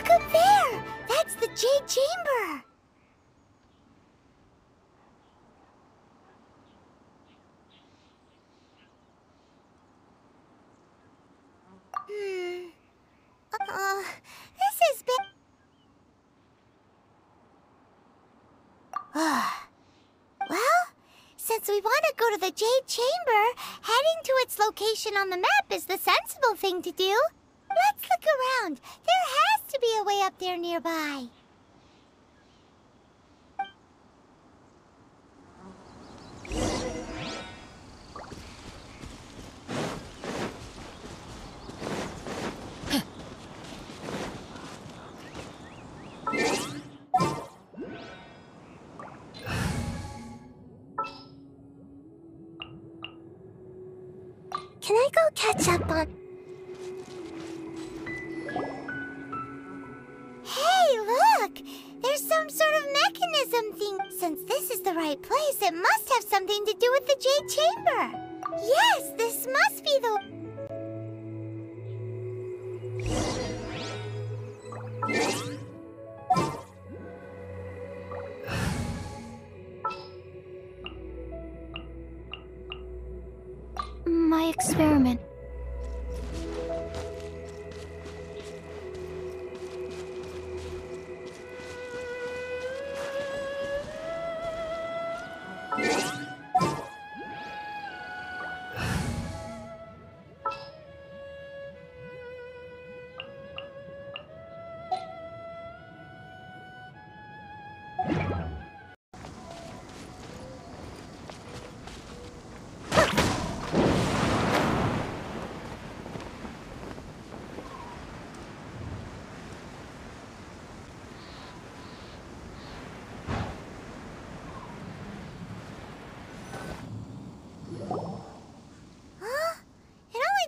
Look up there! That's the Jade Chamber! This has been... Well, since we want to go to the Jade Chamber, heading to its location on the map is the sensible thing to do. Let's look around. There has to be a way up there nearby. Can I go catch up on... Hey, look! There's some sort of mechanism thing. Since this is the right place, it must have something to do with the Jade Chamber. Yes, this must be the... My experiment.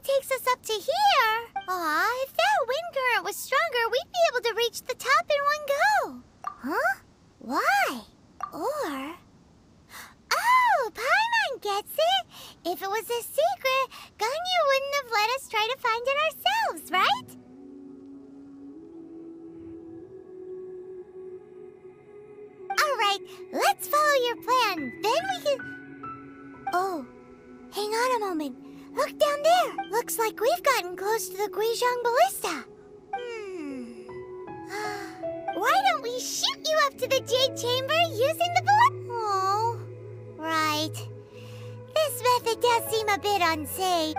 Takes us up to here. Aw, if that wind current was stronger, we'd be able to reach the top in one go. Huh? Why? Or... Oh, Paimon gets it. If it was a secret, Ganyu wouldn't have let us try to find it ourselves, right? Alright, let's follow your plan. Then we can... Oh, hang on a moment. Look down there! Looks like we've gotten close to the Guizhong Ballista. Why don't we shoot you up to the Jade Chamber using the ballista? Oh, right. This method does seem a bit unsafe.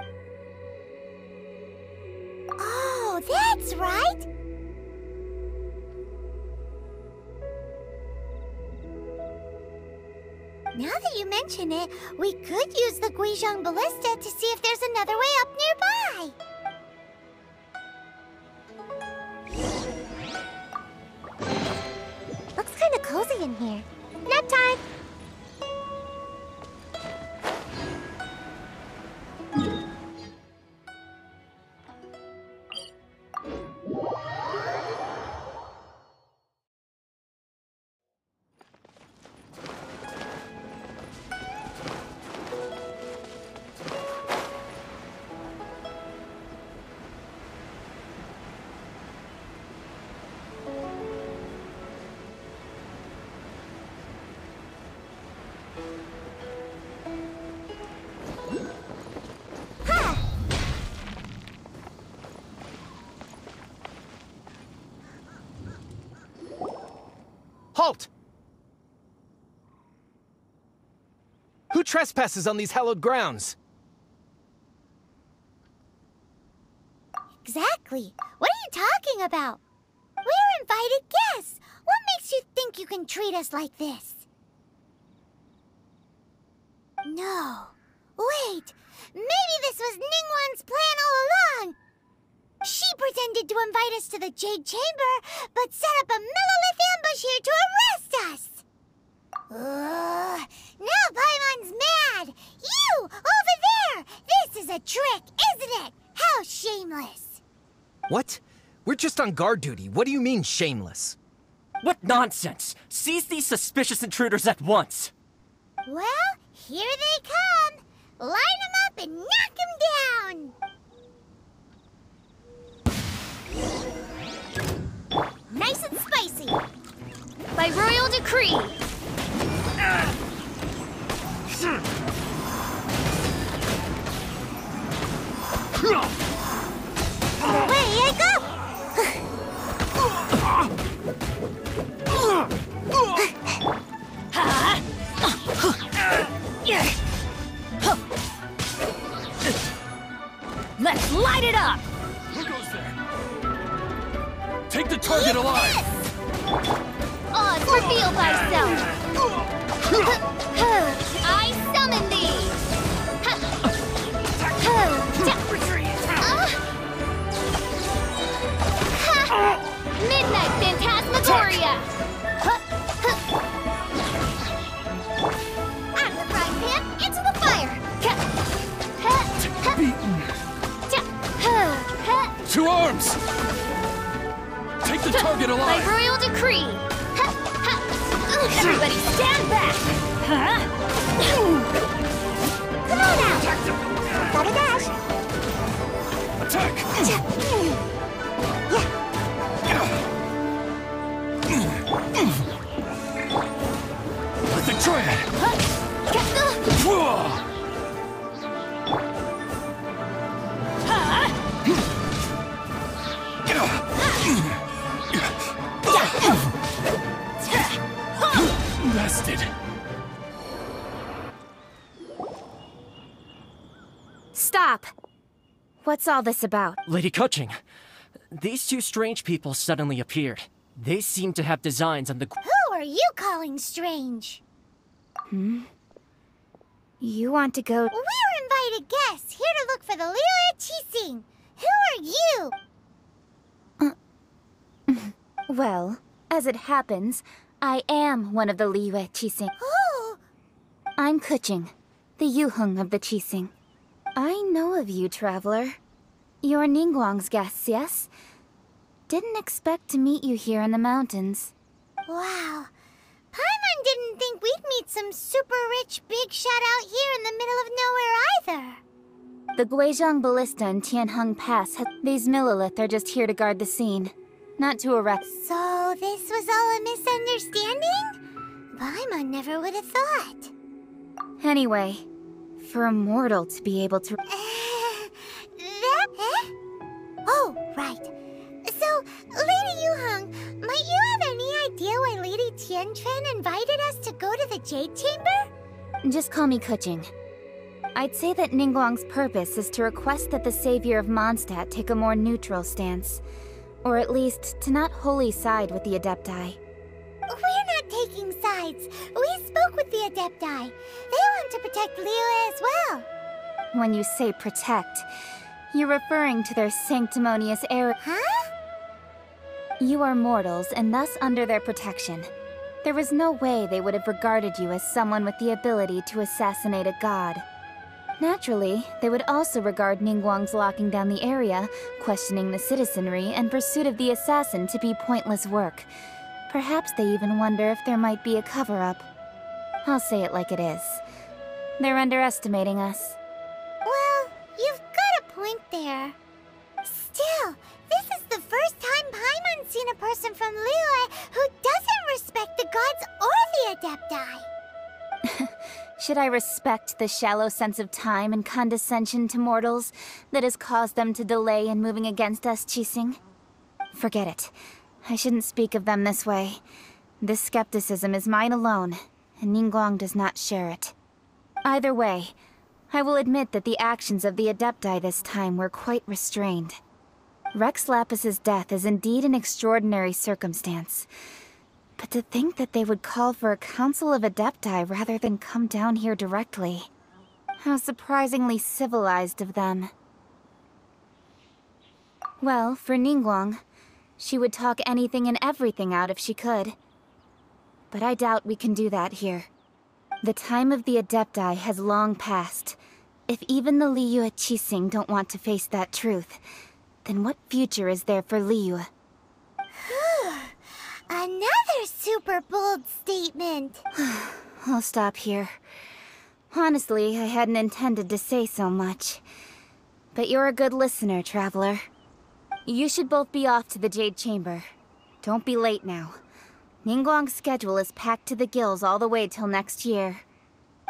Oh, that's right! Now that you mention it, we could use the Guizhong Ballista to see if there's another way up nearby. Looks kind of cozy in here. Nap time! Halt! Who trespasses on these hallowed grounds? Exactly. What are you talking about? We're invited guests. What makes you think you can treat us like this? No. Wait. Maybe this was Ningguang's plan all along. She pretended to invite us to the Jade Chamber, but set up a millilith ambush here to arrest us! Now Paimon's mad! You! Over there! This is a trick, isn't it? How shameless! What? We're just on guard duty. What do you mean, shameless? What nonsense! Seize these suspicious intruders at once! Well, here they come! Line them up and knock them down! Nice and spicy. By royal decree. Away I go! Let's light it up! Who goes there? Take the target alive! Oz, reveal thyself! I summon thee! Midnight Phantasmagoria! Out of the frying pan, into the fire! To arms! Take the target By alive! royal decree! Everybody stand back! Come on out! Gotta dash! Attack! Let the triad! Bested. Stop! What's all this about? Lady Kuching, these two strange people suddenly appeared. They seem to have designs on the... Who are you calling strange? You want to go... We're invited guests, here to look for the Liyue Qixing. Who are you? Well, as it happens, I am one of the Liyue Qixing. Oh, I'm Kuching, the Yuheng of the Qixing. I know of you, traveler. You're Ningguang's guests, yes? Didn't expect to meet you here in the mountains. wow. Paimon didn't think we'd meet some super rich big shot out here in the middle of nowhere either. The Guizhong Ballista and Tianheng Pass these millilith are just here to guard the scene, not to arrest. So this was all a misunderstanding? Paimon never would have thought. Anyway, for a mortal to be able to... Oh, right. So, Lady Yuheng, might you have any idea why Lady Tianquan invited us to go to the Jade Chamber? Just call me Kuching. I'd say that Ningguang's purpose is to request that the savior of Mondstadt take a more neutral stance. Or at least, to not wholly side with the Adepti. We're not taking sides. We spoke with the Adepti. They want to protect Liyue as well. When you say protect, you're referring to their sanctimonious error. Huh? You are mortals, and thus under their protection. There was no way they would have regarded you as someone with the ability to assassinate a god. Naturally, they would also regard Ningguang's locking down the area, questioning the citizenry, and pursuit of the assassin to be pointless work. Perhaps they even wonder if there might be a cover-up. I'll say it like it is. They're underestimating us. Well, you've got a point there. Still, this is the first time Paimon's seen a person from Liyue who doesn't respect the gods or the Adepti. Should I respect the shallow sense of time and condescension to mortals that has caused them to delay in moving against us, Qixing? Forget it. I shouldn't speak of them this way. This skepticism is mine alone, and Ningguang does not share it. Either way, I will admit that the actions of the Adepti this time were quite restrained. Rex Lapis's death is indeed an extraordinary circumstance. But to think that they would call for a council of Adepti rather than come down here directly. How surprisingly civilized of them. Well, for Ningguang, she would talk anything and everything out if she could. But I doubt we can do that here. The time of the Adepti has long passed. If even the Liyue Qixing don't want to face that truth, then what future is there for Liyue? Another super bold statement. I'll stop here. Honestly, I hadn't intended to say so much. But you're a good listener, traveler. You should both be off to the Jade Chamber, Don't be late now. Ningguang's schedule is packed to the gills all the way till next year.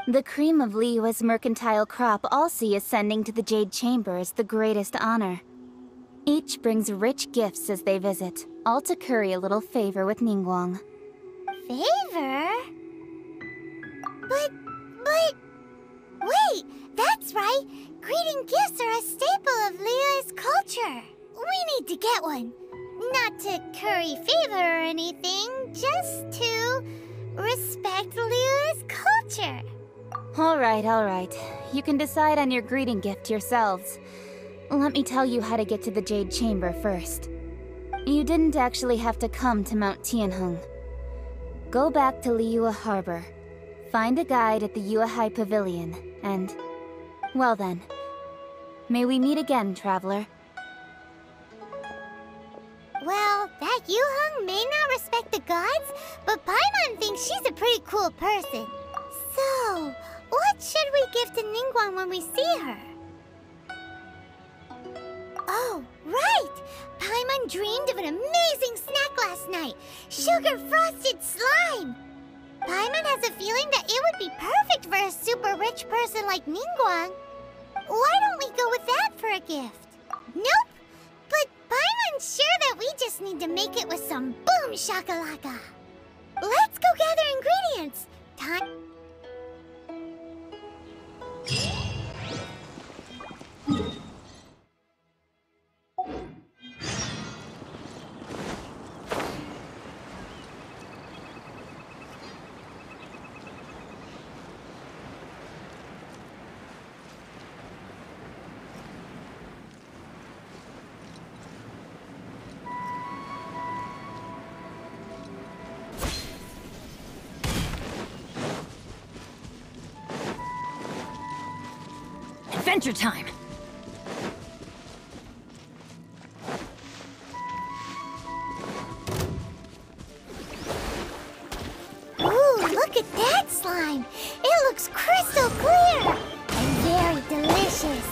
The cream of Liyue's mercantile crop all see ascending to the Jade Chamber as the greatest honor. Each brings rich gifts as they visit, all to curry a little favor with Ningguang. Favor? But... Wait, that's right! Greeting gifts are a staple of Liyue's culture. We need to get one. Not to curry favor or anything, just to respect Liyue's culture. All right. You can decide on your greeting gift yourselves. Let me tell you how to get to the Jade Chamber first. You didn't actually have to come to Mount Tianheng. Go back to Liyue Harbor. Find a guide at the Yuehai Pavilion, and... well then. May we meet again, traveler. Well, that Yuheng may not respect the gods, but Paimon thinks she's a pretty cool person. So, what should we give to Ningguang when we see her? Oh, right! Paimon dreamed of an amazing snack last night! Sugar-frosted slime! Paimon has a feeling that it would be perfect for a super rich person like Ningguang. Why don't we go with that for a gift? Nope! But Paimon's sure that we just need to make it with some boom shakalaka. Let's go gather ingredients. Time. Adventure time! Ooh, look at that slime! It looks crystal clear! And very delicious!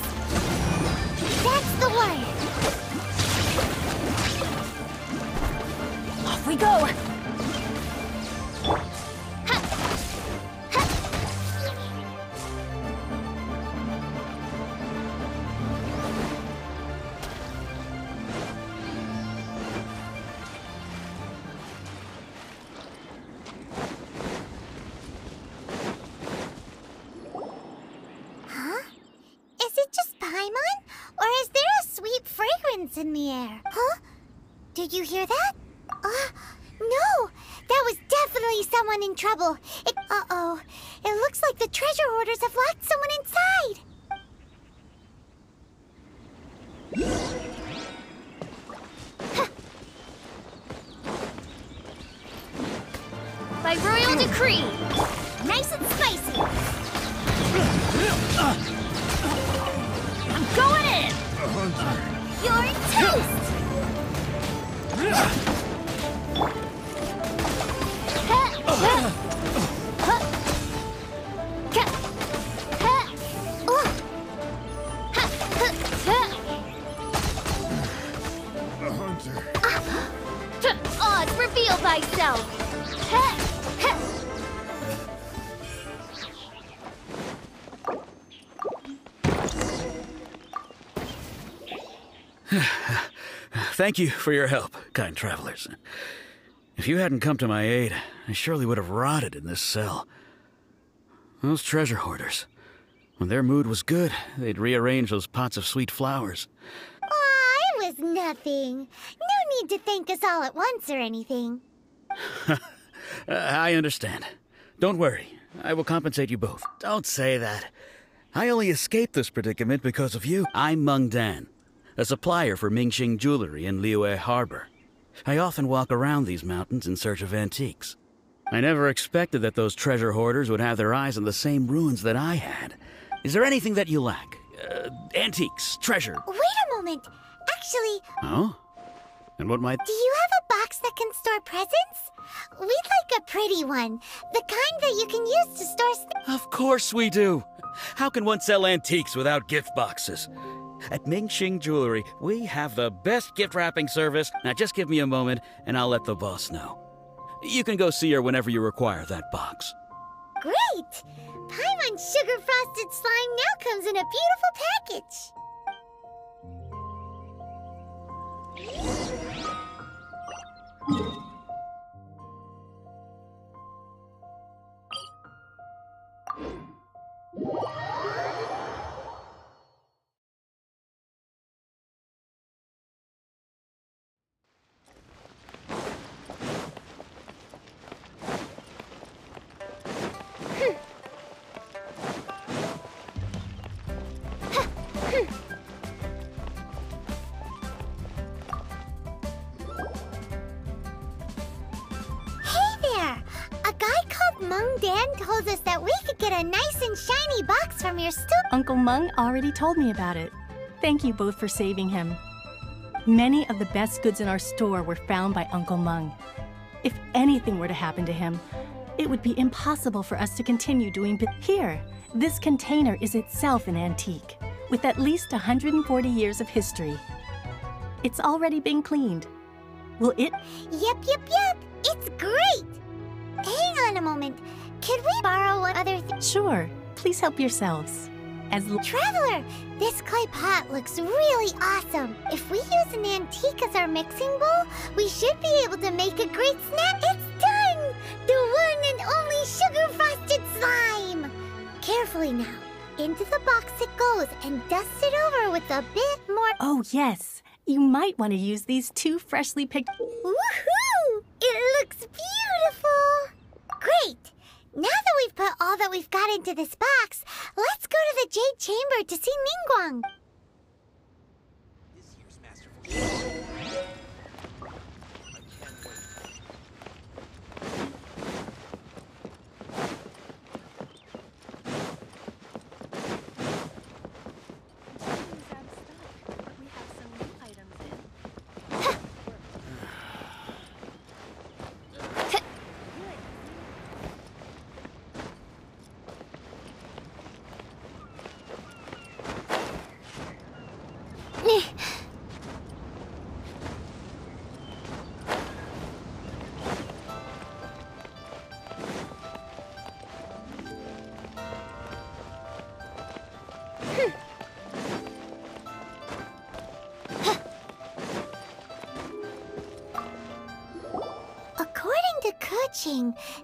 That's the one! Off we go! In the air. Huh? Did you hear that? No! That was definitely someone in trouble. Uh-oh. It looks like the treasure hoarders have locked someone inside. By royal decree! Nice and spicy! I'm going in! You're toast! Odds reveal thyself! Thank you for your help, kind travelers. If you hadn't come to my aid, I surely would have rotted in this cell. Those treasure hoarders, when their mood was good, they'd rearrange those pots of sweet flowers. Aw, it was nothing. No need to thank us all at once or anything. I understand. Don't worry. I will compensate you both. Don't say that. I only escaped this predicament because of you. I'm Meng Dan, a supplier for Mingxing jewelry in Liyue Harbor. I often walk around these mountains in search of antiques. I never expected that those treasure hoarders would have their eyes on the same ruins that I had. Is there anything that you lack? Antiques, treasure? Wait a moment. Actually... Oh? And what might... Do you have a box that can store presents? We'd like a pretty one. The kind that you can use to store... Of course we do. How can one sell antiques without gift boxes? At Mingxing Jewelry, we have the best gift wrapping service. Now just give me a moment, and I'll let the boss know. You can go see her whenever you require that box. Great! Paimon Sugar Frosted Slime now comes in a beautiful package. Dan told us that we could get a nice and shiny box from your store. Uncle Meng already told me about it. Thank you both for saving him. Many of the best goods in our store were found by Uncle Meng. If anything were to happen to him, it would be impossible for us to continue doing business. Here, this container is itself an antique, with at least 140 years of history. It's already been cleaned. Will it? Yep. It's great! Hang on a moment. Could we borrow one other thing? Sure. Please help yourselves. Traveler, this clay pot looks really awesome. If we use an antique as our mixing bowl, we should be able to make a great snack. It's done! The one and only sugar-frosted slime! Carefully now. Into the box it goes and dust it over with a bit more... Oh, yes. You might want to use these two freshly picked... Woohoo! It looks beautiful! Great! Now that we've put all that we've got into this box, let's go to the Jade Chamber to see Ningguang. This year's masterful.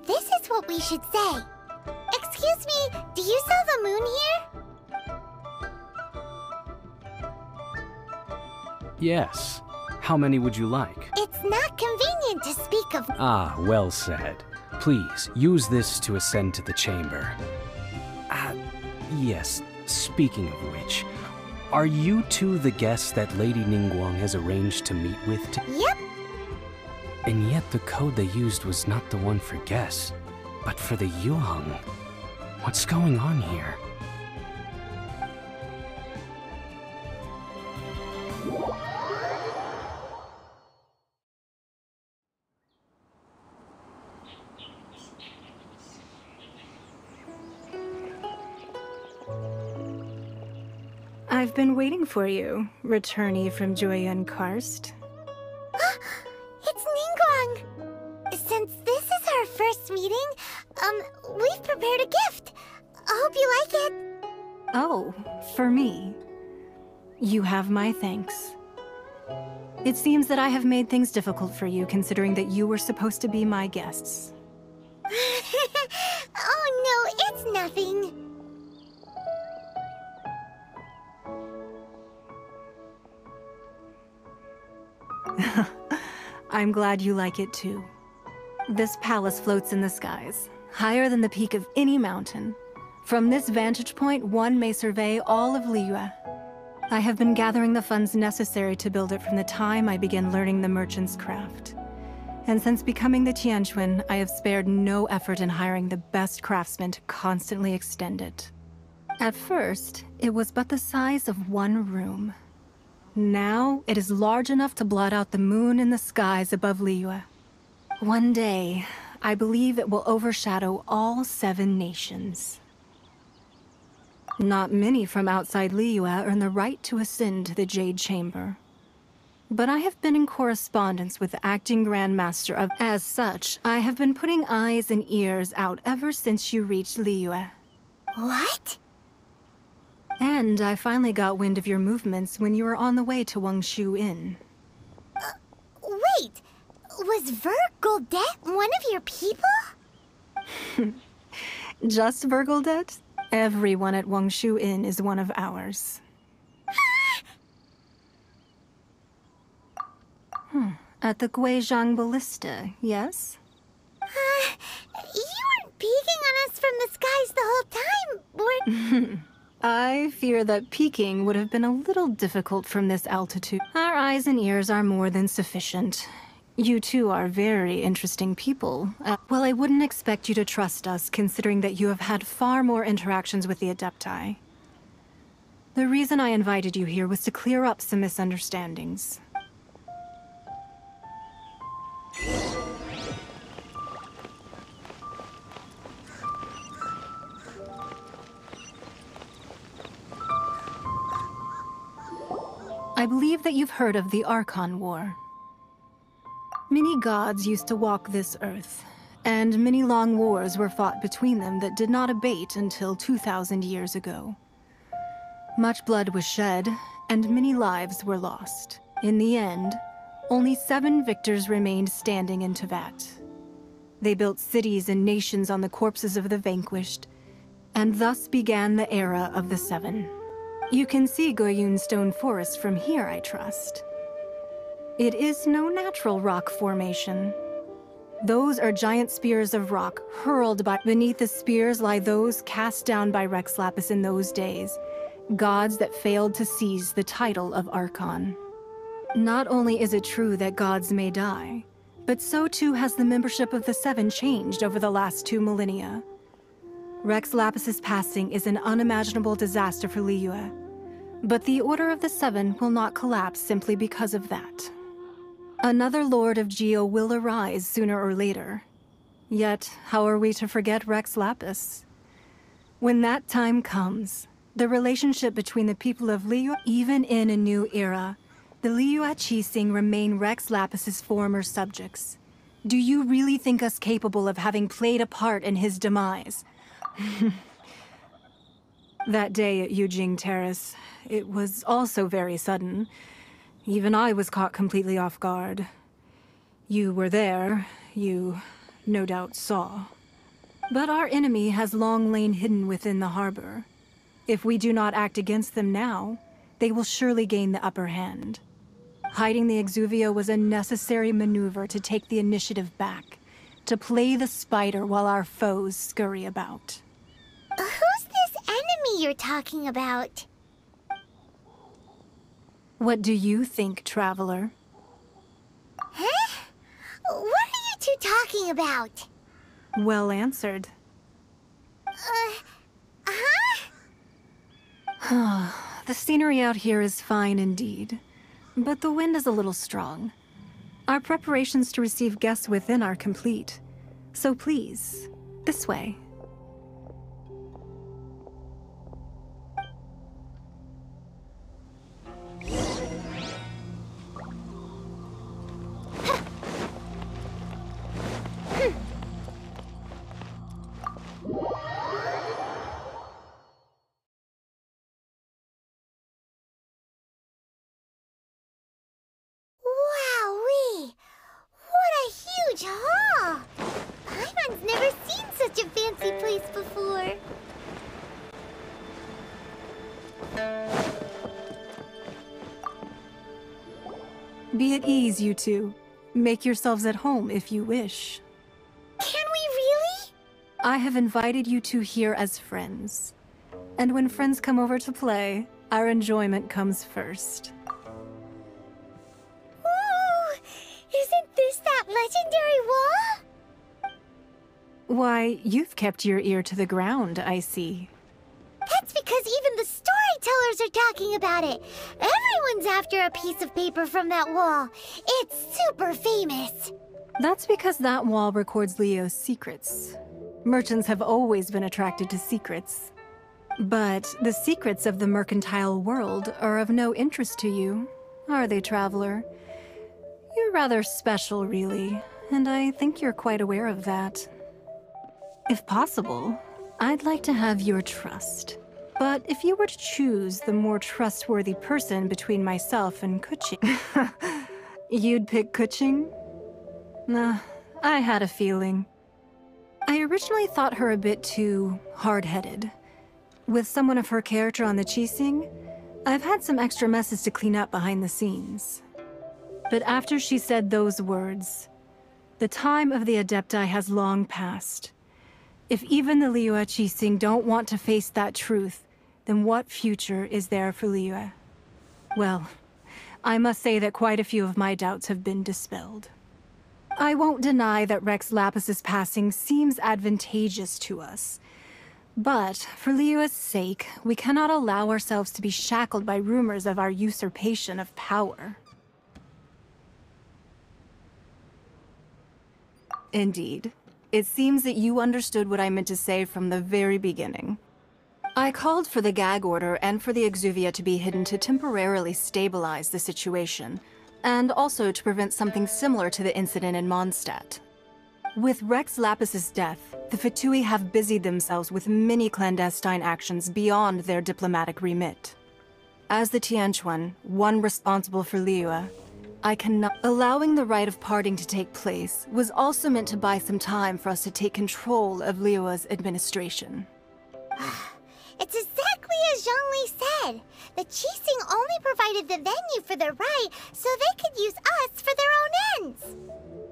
This is what we should say. Excuse me, do you sell the moon here? Yes. How many would you like? It's not convenient to speak of... Ah, well said. Please, use this to ascend to the chamber. Yes, speaking of which, are you two the guests that Lady Ningguang has arranged to meet with? Yep. And yet the code they used was not the one for guests, but for the Yuheng. What's going on here? I've been waiting for you, returnee from Joyun Karst. It's Ningguang! Since this is our first meeting, we've prepared a gift. I hope you like it. Oh, for me. You have my thanks. It seems that I have made things difficult for you, considering that you were supposed to be my guests. Oh no, it's nothing. I'm glad you like it too. This palace floats in the skies, higher than the peak of any mountain. From this vantage point, one may survey all of Liyue. I have been gathering the funds necessary to build it from the time I began learning the merchant's craft. And since becoming the Tianquan, I have spared no effort in hiring the best craftsmen to constantly extend it. At first, it was but the size of one room. Now, it is large enough to blot out the moon in the skies above Liyue. One day, I believe it will overshadow all 7 nations. Not many from outside Liyue earn the right to ascend to the Jade Chamber. But I have been in correspondence with the acting Grandmaster of... As such, I have been putting eyes and ears out ever since you reached Liyue. What? And I finally got wind of your movements when you were on the way to Wangshu Inn. Wait! Was Vergoldet one of your people? Just Vergoldet? Everyone at Wangshu Inn is one of ours. At the Guizhang Ballista, yes? You weren't peeking on us from the skies the whole time, were... I fear that peeking would have been a little difficult from this altitude. Our eyes and ears are more than sufficient. You two are very interesting people. Well, I wouldn't expect you to trust us, considering that you have had far more interactions with the Adepti. The reason I invited you here was to clear up some misunderstandings. I believe that you've heard of the Arkhan War. Many gods used to walk this earth, and many long wars were fought between them that did not abate until 2,000 years ago. Much blood was shed, and many lives were lost. In the end, only 7 victors remained standing in Tevat. They built cities and nations on the corpses of the vanquished, and thus began the era of the 7. You can see Goyun Stone Forest from here, I trust. It is no natural rock formation. Those are giant spears of rock hurled by... Beneath the spears lie those cast down by Rex Lapis in those days, gods that failed to seize the title of Arkhan. Not only is it true that gods may die, but so too has the membership of the 7 changed over the last 2 millennia. Rex Lapis's passing is an unimaginable disaster for Liyue, but the Order of the 7 will not collapse simply because of that. Another Lord of Geo will arise sooner or later. Yet, how are we to forget Rex Lapis? When that time comes, the relationship between the people of Liyue, even in a new era, the Liyue Qixing remain Rex Lapis's former subjects. Do you really think us capable of having played a part in his demise? That day at Yujing Terrace, it was also very sudden. Even I was caught completely off guard. You were there, you no doubt saw. But our enemy has long lain hidden within the harbor. If we do not act against them now, they will surely gain the upper hand. Hiding the Exuvio was a necessary maneuver to take the initiative back, to play the spider while our foes scurry about. Who's this enemy you're talking about? What do you think, Traveler? Huh? What are you two talking about? Well answered. The scenery out here is fine indeed, but the wind is a little strong. Our preparations to receive guests within are complete, so please, this way. Wowee! What a huge hall! Paimon's never seen such a fancy place before. Be at ease, you two. Make yourselves at home if you wish. Can we really? I have invited you two here as friends. And when friends come over to play, our enjoyment comes first. Ooh! Isn't this that legendary wall? Why, you've kept your ear to the ground, I see. That's because even the storytellers are talking about it. Everyone's after a piece of paper from that wall. It's super famous. That's because that wall records Leo's secrets. Merchants have always been attracted to secrets. But the secrets of the mercantile world are of no interest to you, are they, traveler? You're rather special, really, and I think you're quite aware of that. If possible, I'd like to have your trust. But if you were to choose the more trustworthy person between myself and Kuching, you'd pick Kuching? Nah, I had a feeling. I originally thought her a bit too hard-headed. With someone of her character on the Qixing, I've had some extra messes to clean up behind the scenes. But after she said those words, the time of the Adepti has long passed. If even the Liyue Qixing don't want to face that truth, then what future is there for Liyue? Well, I must say that quite a few of my doubts have been dispelled. I won't deny that Rex Lapis's passing seems advantageous to us. But, for Liyue's sake, we cannot allow ourselves to be shackled by rumors of our usurpation of power. Indeed. It seems that you understood what I meant to say from the very beginning. I called for the gag order and for the Exuvia to be hidden to temporarily stabilize the situation, and also to prevent something similar to the incident in Mondstadt. With Rex Lapis's death, the Fatui have busied themselves with many clandestine actions beyond their diplomatic remit. As the Tianquan, one responsible for Liyue, I cannot... Allowing the rite of parting to take place was also meant to buy some time for us to take control of Liyue's administration. It's exactly as Zhongli said. The Qixing only provided the venue for the rite so they could use us for their own ends.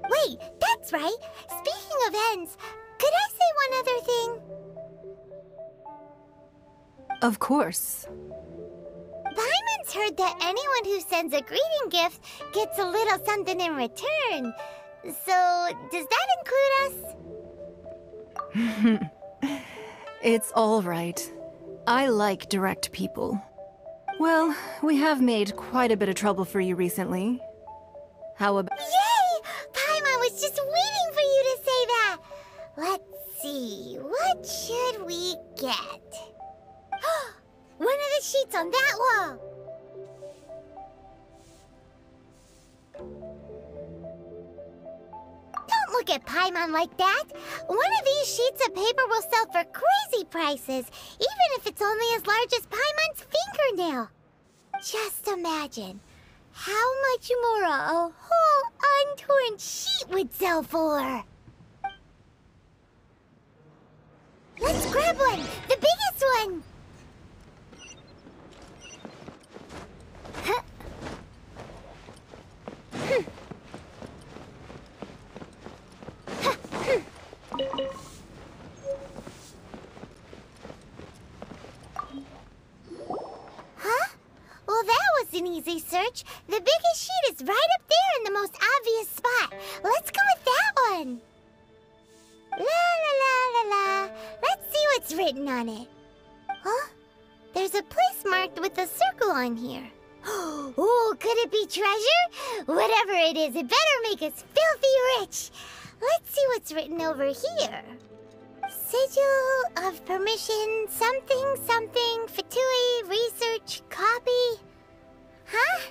Wait, that's right. Speaking of ends, could I say one other thing? Of course. Paimon's heard that anyone who sends a greeting gift gets a little something in return. So, does that include us? It's all right. I like direct people. Well, we have made quite a bit of trouble for you recently. How about... Yay! Paimon was just waiting for you to say that! Let's see, what should we get? One of the sheets on that wall! Don't look at Paimon like that! One of these sheets of paper will sell for crazy prices, even if it's only as large as Paimon's fingernail. Just imagine how much more a whole untorn sheet would sell for. Let's grab one! The biggest one! Huh? Well, that was an easy search. The biggest sheet is right up there in the most obvious spot. Let's go with that one. La la la la la. Let's see what's written on it. Huh? There's a place marked with a circle on here. Oh, could it be treasure? Whatever it is, it better make us filthy rich. Let's see what's written over here. Sigil of permission, something, something, Fatui, research, copy. Huh?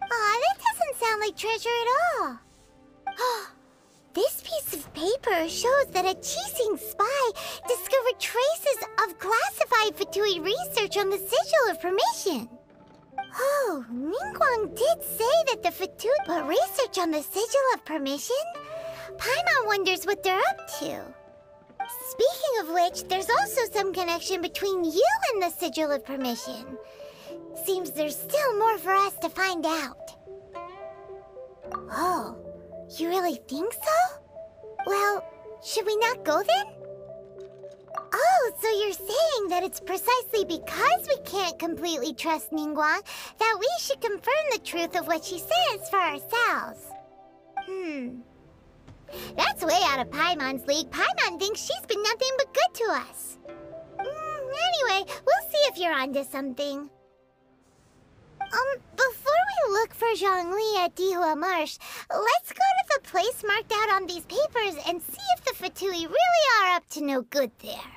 Aw, that doesn't sound like treasure at all. This piece of paper shows that a Qixing spy discovered traces of classified Fatui research on the Sigil of Permission. Oh, Ningguang did say that the Fatui put research on the Sigil of Permission? Paimon wonders what they're up to. Speaking of which, there's also some connection between you and the Sigil of Permission. Seems there's still more for us to find out. Oh, you really think so? Well, should we not go then? Oh, so you're saying that it's precisely because we can't completely trust Ningguang that we should confirm the truth of what she says for ourselves. That's way out of Paimon's league. Paimon thinks she's been nothing but good to us. Anyway, we'll see if you're onto something. Before we look for Zhongli at Dihua Marsh, let's go to the place marked out on these papers and see if the Fatui really are up to no good there.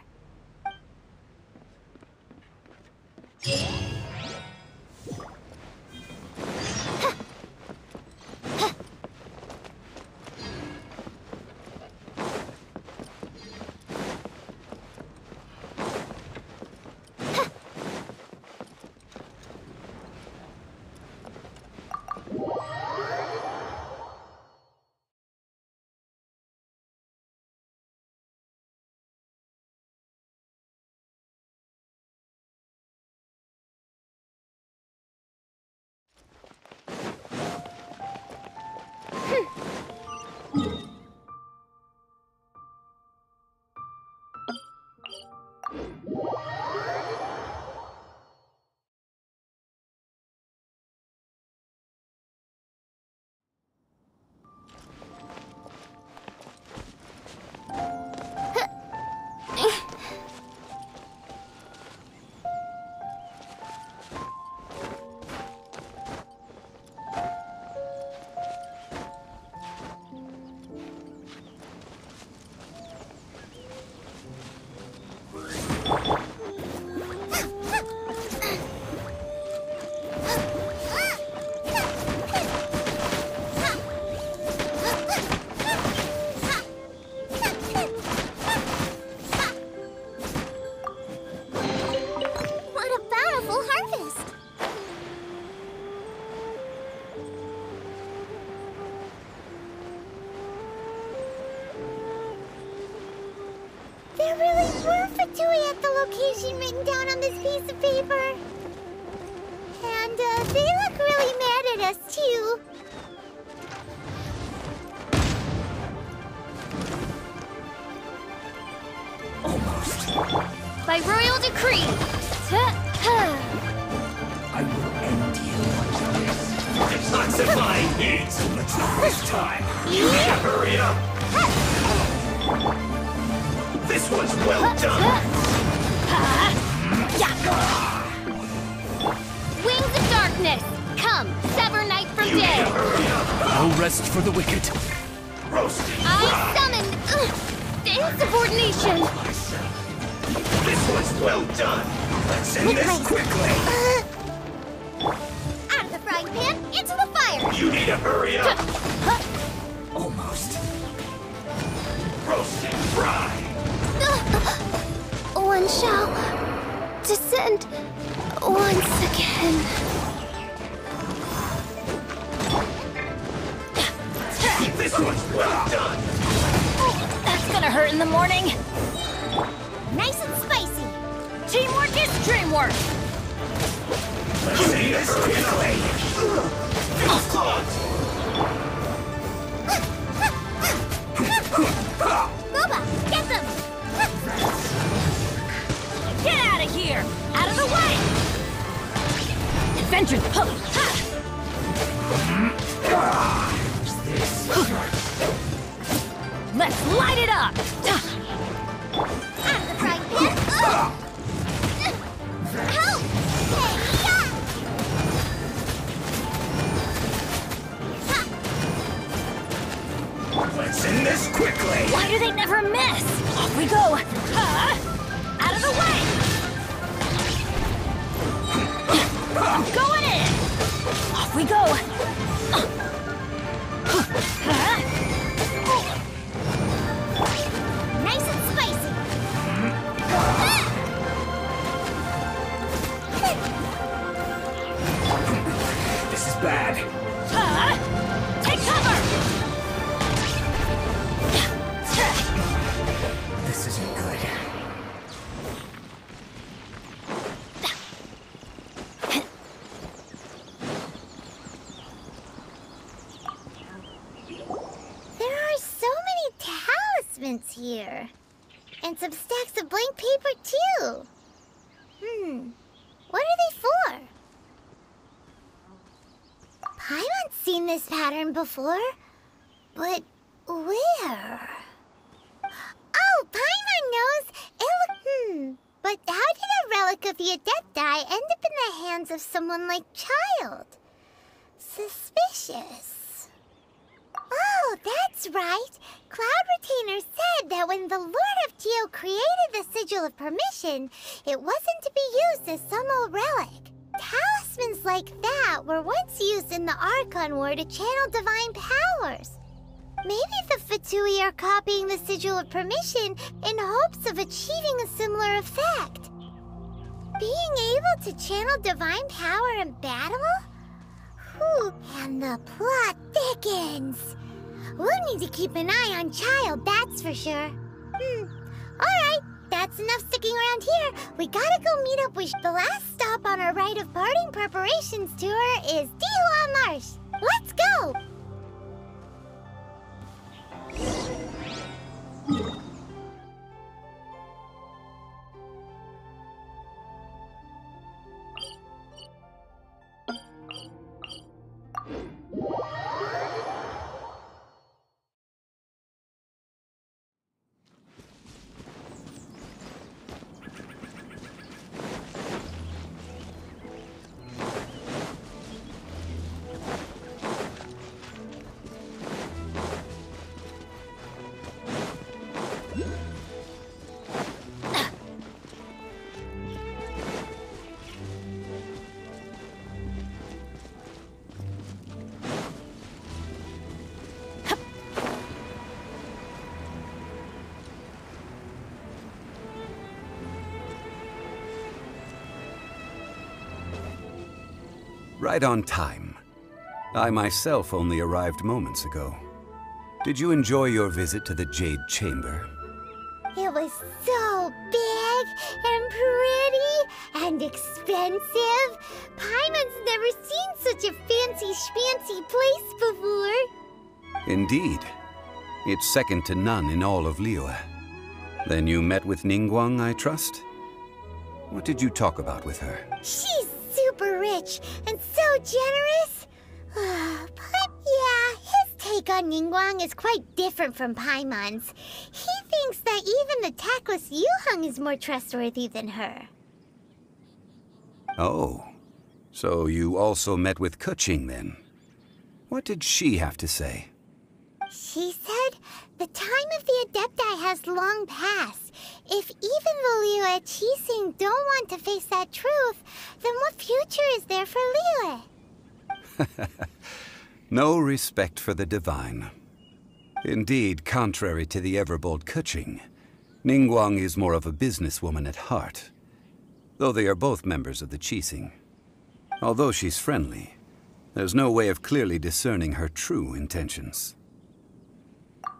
There really were Fatui at the location written down on this piece of paper. And they look really mad at us, too. Almost. By royal decree. I will end you. It's not supplying needs so much this time. You need to hurry up. This one's well done. Wings of darkness. Come, sever night from You need day. to hurry up. No rest for the wicked. Roasted. I summon insubordination. This one's well done. Let's end this quickly. Out of the frying pan, into the fire! You need to hurry up. Almost. Roasted fry. One shall descend once again. This one's well done. That's gonna hurt in the morning. Nice and spicy. Teamwork is dreamwork. Let's end this quickly. Finish clogs. Boba, get them! Get out of here! Out of the way! Adventure! Let's light it up! Out of the frying pan! Help! Let's end this quickly. Why do they never miss? Off we go! Out of the way! I'm going in! Off we go! Nice and spicy. This is bad. Take cover! This isn't good. There are so many talismans here. And some stacks of blank paper, too. What are they for? Paimon's seen this pattern before. But where? Oh, Paimon knows! But how did a relic of the Adepti end up in the hands of someone like Child? Suspicious. Oh, that's That's right. Cloud Retainer said that when the Lord of Geo created the Sigil of Permission, it wasn't to be used as some old relic. Talismans like that were once used in the Arkhan War to channel divine powers. Maybe the Fatui are copying the Sigil of Permission in hopes of achieving a similar effect. Being able to channel divine power in battle? Whew, and the plot thickens. We'll need to keep an eye on Child, that's for sure. Alright, that's enough sticking around here. We gotta go meet up with the last stop on our Rite of Parting preparations tour is Dihua Marsh. Let's go! Right on time. I myself only arrived moments ago. Did you enjoy your visit to the Jade Chamber? It was so big and pretty and expensive. Paimon's never seen such a fancy schmancy place before. Indeed. It's second to none in all of Liyue. Then you met with Ningguang, I trust? What did you talk about with her? She's super rich and so generous. But yeah, his take on Ningguang is quite different from Paimon's. He thinks that even the tactless Yuheng is more trustworthy than her. Oh, so you also met with Keqing then? What did she have to say? She said the time of the Adepti has long passed. If even the Liyue Qixing don't want to face that truth, then what future is there for Liyue? No respect for the divine. Indeed, contrary to the ever-bold Keqing, Ningguang is more of a businesswoman at heart, though they are both members of the Qixing. Although she's friendly, there's no way of clearly discerning her true intentions.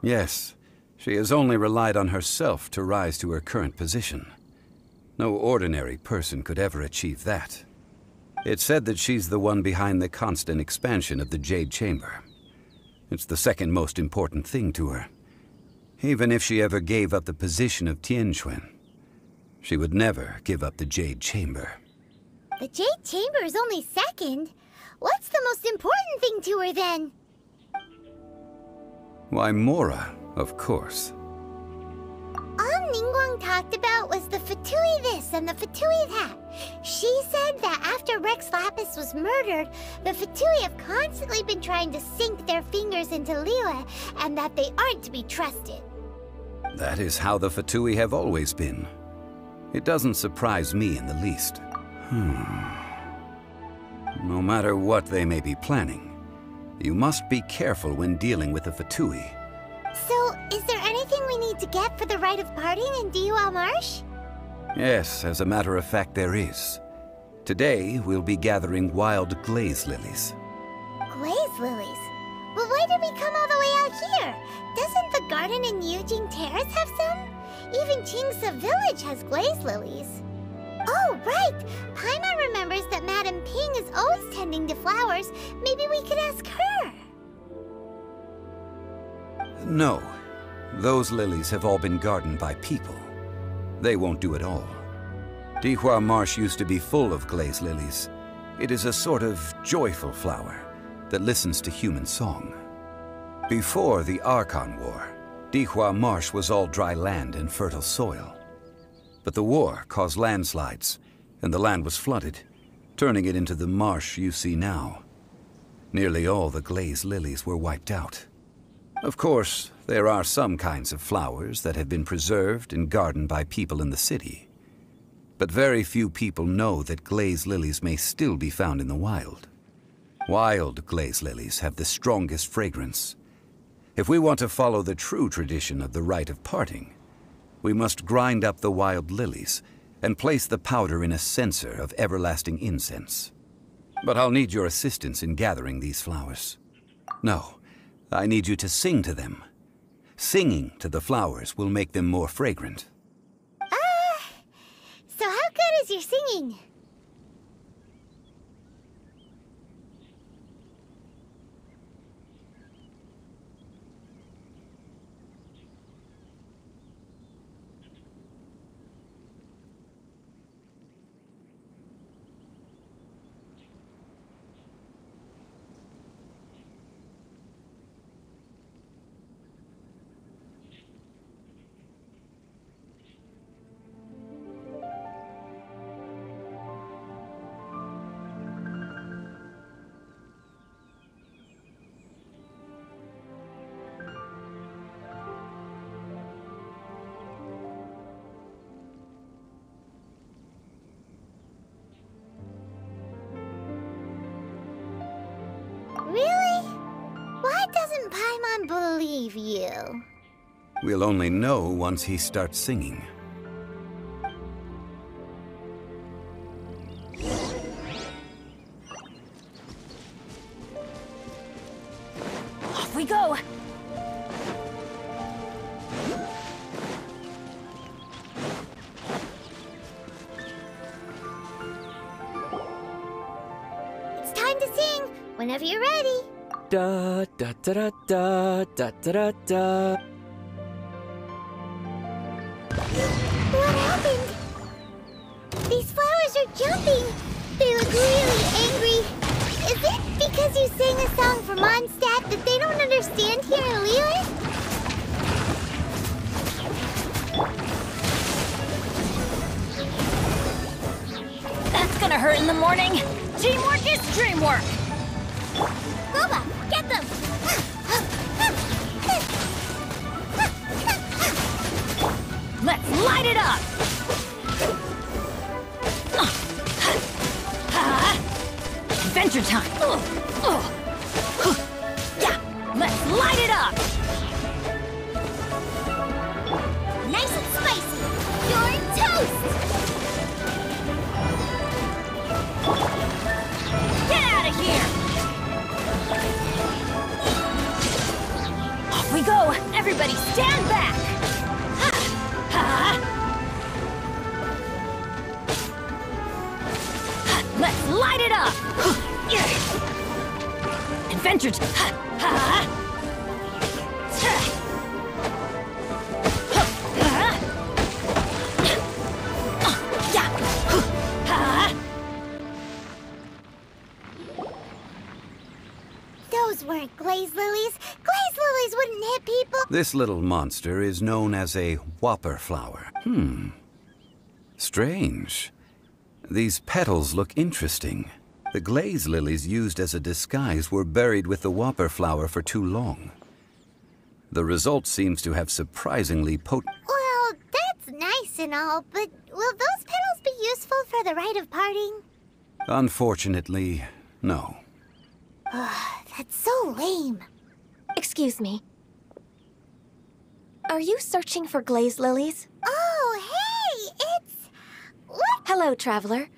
Yes, she has only relied on herself to rise to her current position. No ordinary person could ever achieve that. It's said that she's the one behind the constant expansion of the Jade Chamber. It's the second most important thing to her. Even if she ever gave up the position of Tianquan, she would never give up the Jade Chamber. The Jade Chamber is only second. What's the most important thing to her then? Why, Mora, of course. All Ningguang talked about was the Fatui this and the Fatui that. She said that after Rex Lapis was murdered, the Fatui have constantly been trying to sink their fingers into Liyue, and that they aren't to be trusted. That is how the Fatui have always been. It doesn't surprise me in the least. No matter what they may be planning, you must be careful when dealing with the Fatui. So, is there anything we need to get for the Rite of Parting in Dihua Marsh? Yes, as a matter of fact, there is. Today, we'll be gathering wild glaze lilies. Glaze lilies? But why did we come all the way out here? Doesn't the garden in Yujing Terrace have some? Even Qingse Village has glaze lilies. Oh, right! Paimon remembers that Madame Ping is always tending to flowers. Maybe we could ask her. No. Those lilies have all been gardened by people. They won't do it all. Dihua Marsh used to be full of glaze lilies. It is a sort of joyful flower that listens to human song. Before the Arkhan War, Dihua Marsh was all dry land and fertile soil. But the war caused landslides, and the land was flooded, turning it into the marsh you see now. Nearly all the glaze lilies were wiped out. Of course, there are some kinds of flowers that have been preserved and gardened by people in the city. But very few people know that glaze lilies may still be found in the wild. Wild glaze lilies have the strongest fragrance. If we want to follow the true tradition of the rite of parting, we must grind up the wild lilies and place the powder in a censer of everlasting incense. But I'll need your assistance in gathering these flowers. No, I need you to sing to them. Singing to the flowers will make them more fragrant. So how good is your singing? Really? Why doesn't Paimon believe you? We'll only know once he starts singing. Off we go! It's time to sing, whenever you're ready. Da da da da da da da da. What happened? These flowers are jumping. They look really angry. Is it because you sang a song for Mondstadt that they don't understand here in Liyue? That's gonna hurt in the morning. Teamwork is dreamwork. Boba, get them! Let's light it up. Adventure time. Yeah, let's light it up. Nice and spicy. You're toast! Get out of here. Off we go! Everybody stand back! Ha! Ha! Let's light it up! Adventure time! Ha! Ha! Those weren't glaze lilies. Glaze lilies wouldn't hit people. This little monster is known as a whopper flower. Strange. These petals look interesting. The glaze lilies used as a disguise were buried with the whopper flower for too long. The result seems to have surprisingly potent... Well, that's nice and all, but will those petals be useful for the rite of parting? Unfortunately, no. That's so lame. Excuse me. Are you searching for glaze lilies? Oh, hey! It's... What? Hello, traveler.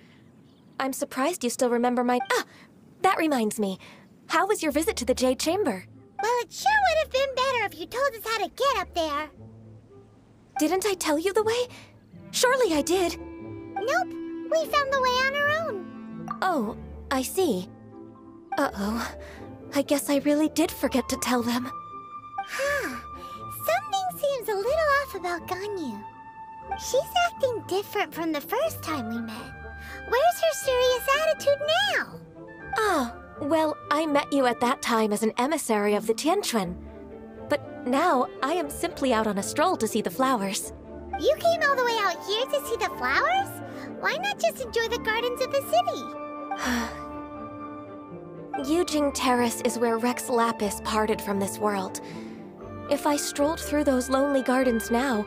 I'm surprised you still remember my... Ah! That reminds me. How was your visit to the Jade Chamber? Well, it sure would have been better if you told us how to get up there. Didn't I tell you the way? Surely I did. Nope. We found the way on our own. Oh, I see. Uh-oh. I guess I really did forget to tell them. Something seems a little off about Ganyu. She's acting different from the first time we met. Where's her serious attitude now? Ah, well, I met you at that time as an emissary of the Tianquan. But now, I am simply out on a stroll to see the flowers. You came all the way out here to see the flowers? Why not just enjoy the gardens of the city? Yujing Terrace is where Rex Lapis parted from this world. If I strolled through those lonely gardens now,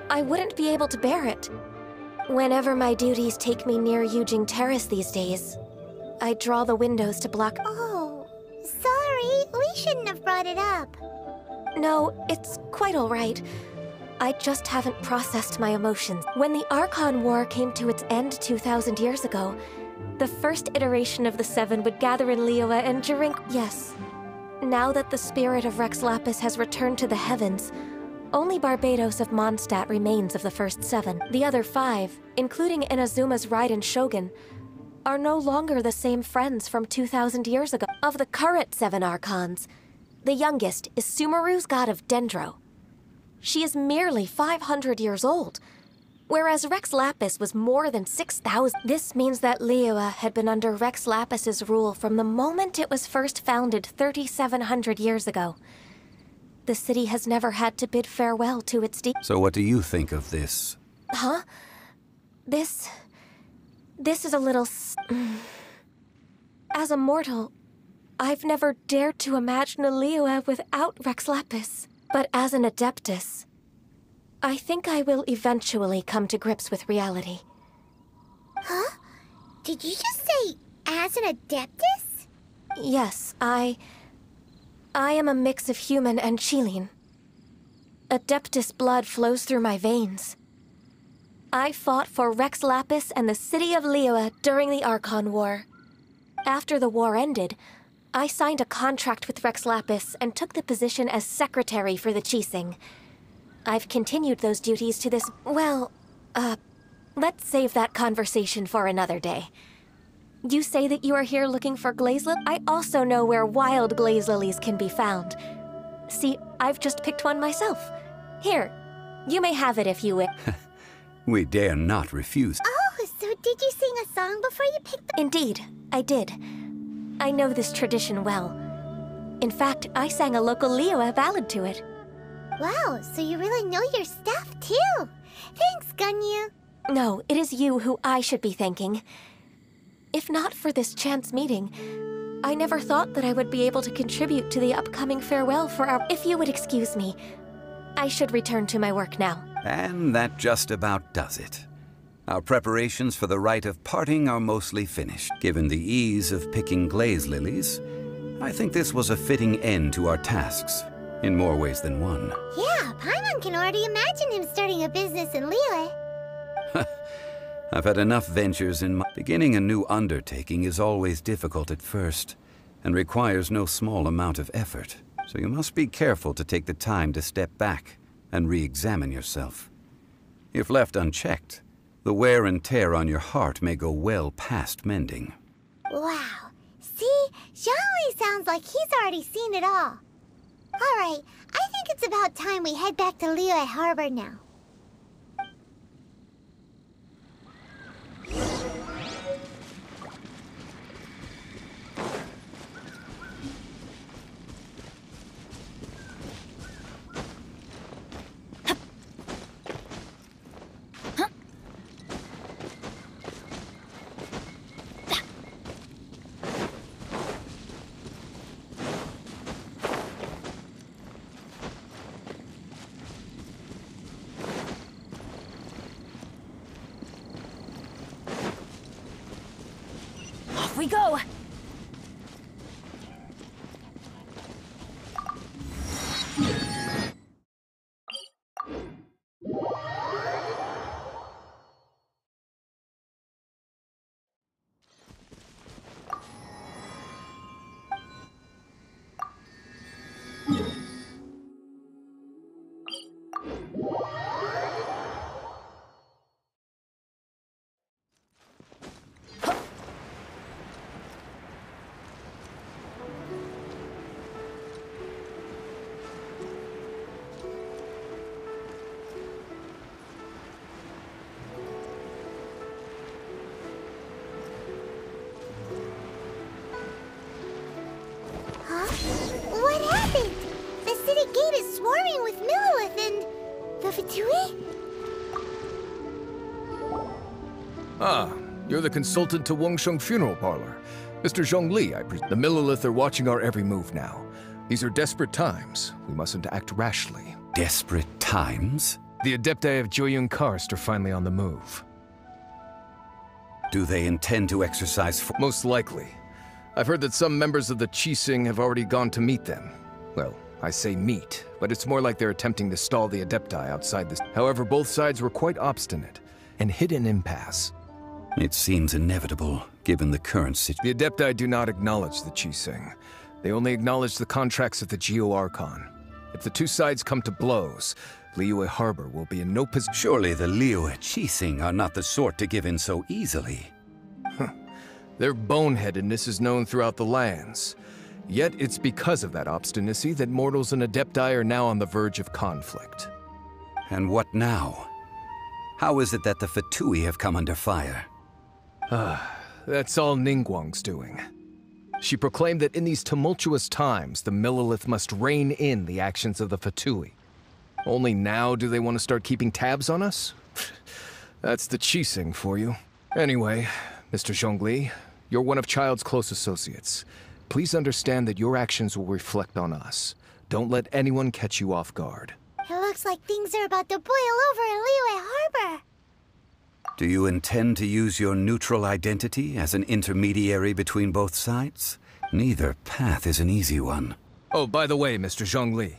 I wouldn't be able to bear it. Whenever my duties take me near Yujing Terrace these days, I draw the windows to block. Oh, sorry. We shouldn't have brought it up. No, it's quite all right. I just haven't processed my emotions. When the Arkhan War came to its end 2,000 years ago, the first iteration of the Seven would gather in Liyue and drink. Yes. Now that the spirit of Rex Lapis has returned to the heavens, only Barbados of Mondstadt remains of the first 7. The other 5, including Inazuma's Raiden Shogun, are no longer the same friends from 2,000 years ago. Of the current 7 Archons, the youngest is Sumeru's god of Dendro. She is merely 500 years old, whereas Rex Lapis was more than 6,000. This means that Liyue had been under Rex Lapis's rule from the moment it was first founded 3,700 years ago. The city has never had to bid farewell to its So what do you think of this? Huh? This is a little As a mortal, I've never dared to imagine a Liyue without Rex Lapis. But as an Adeptus, I think I will eventually come to grips with reality. Huh? Did you just say, as an Adeptus? Yes, I am a mix of human and Chilean. Adeptus blood flows through my veins. I fought for Rex Lapis and the city of Liyue during the Arkhan War. After the war ended, I signed a contract with Rex Lapis and took the position as secretary for the Qixing. I've continued those duties to this... Well, let's save that conversation for another day. You say that you are here looking for glaze lilies? I also know where wild glaze lilies can be found. See, I've just picked one myself. Here, you may have it if you wish. We dare not refuse. Oh, so did you sing a song before you picked the... Indeed, I did. I know this tradition well. In fact, I sang a local Liyue ballad to it. Wow, so you really know your stuff, too. Thanks, Gunyu. No, it is you who I should be thanking. If not for this chance meeting, I never thought that I would be able to contribute to the upcoming farewell for our... If you would excuse me, I should return to my work now. And that just about does it. Our preparations for the rite of parting are mostly finished. Given the ease of picking glaze lilies, I think this was a fitting end to our tasks, in more ways than one. Yeah, Paimon can already imagine him starting a business in Liyue. I've had enough ventures in my... Beginning a new undertaking is always difficult at first, and requires no small amount of effort. So you must be careful to take the time to step back and re-examine yourself. If left unchecked, the wear and tear on your heart may go well past mending. Wow. See? Zhongli sounds like he's already seen it all. Alright, I think it's about time we head back to Liyue Harbor now. We go! What happened? The city gate is swarming with Millilith and... the Fatui? Ah, you're the consultant to Wengsheng Funeral Parlor. Mr. Zhongli, I presume. The Millilith are watching our every move now. These are desperate times. We mustn't act rashly. Desperate times? The Adepti of Joyun Karst are finally on the move. Do they intend to exercise Most likely. I've heard that some members of the Qixing have already gone to meet them. Well, I say meet, but it's more like they're attempting to stall the Adepti outside this. However, both sides were quite obstinate and hit an impasse. It seems inevitable, given the current situation. The Adepti do not acknowledge the Qixing. They only acknowledge the contracts of the Geo-Archon. If the two sides come to blows, Liyue Harbor will be in no position. Surely the Liyue Qixing are not the sort to give in so easily. Their boneheadedness is known throughout the lands. Yet it's because of that obstinacy that mortals and Adepti are now on the verge of conflict. And what now? How is it that the Fatui have come under fire? That's all Ningguang's doing. She proclaimed that in these tumultuous times, the Millelith must rein in the actions of the Fatui. Only now do they want to start keeping tabs on us? That's the Qixing for you. Anyway, Mr. Zhongli, you're one of Child's close associates. Please understand that your actions will reflect on us. Don't let anyone catch you off guard. It looks like things are about to boil over in Liyue Harbor. Do you intend to use your neutral identity as an intermediary between both sides? Neither path is an easy one. Oh, by the way, Mr. Zhongli,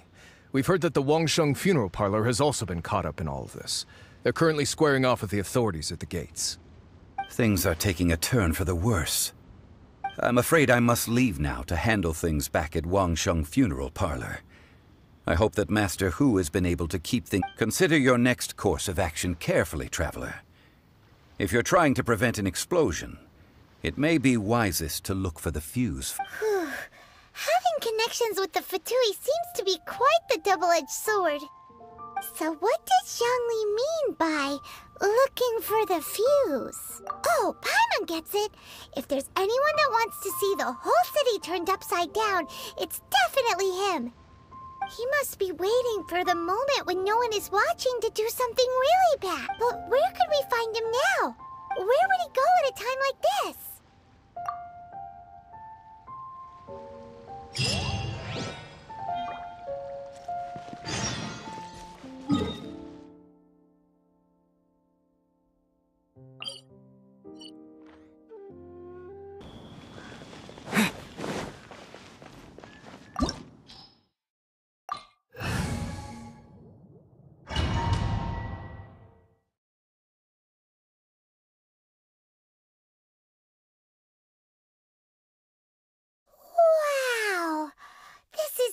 we've heard that the Wangsheng funeral parlor has also been caught up in all of this. They're currently squaring off with the authorities at the gates. Things are taking a turn for the worse. I'm afraid I must leave now to handle things back at Wangsheng funeral parlor. I hope that Master Hu has been able to keep things. Consider your next course of action carefully, traveler. If you're trying to prevent an explosion, it may be wisest to look for the fuse. Having connections with the Fatui seems to be quite the double-edged sword. So what does Zhongli mean by looking for the fuse? Oh, Paimon gets it. If there's anyone that wants to see the whole city turned upside down, it's definitely him. He must be waiting for the moment when no one is watching to do something really bad. But where could we find him now? Where would he go at a time like this?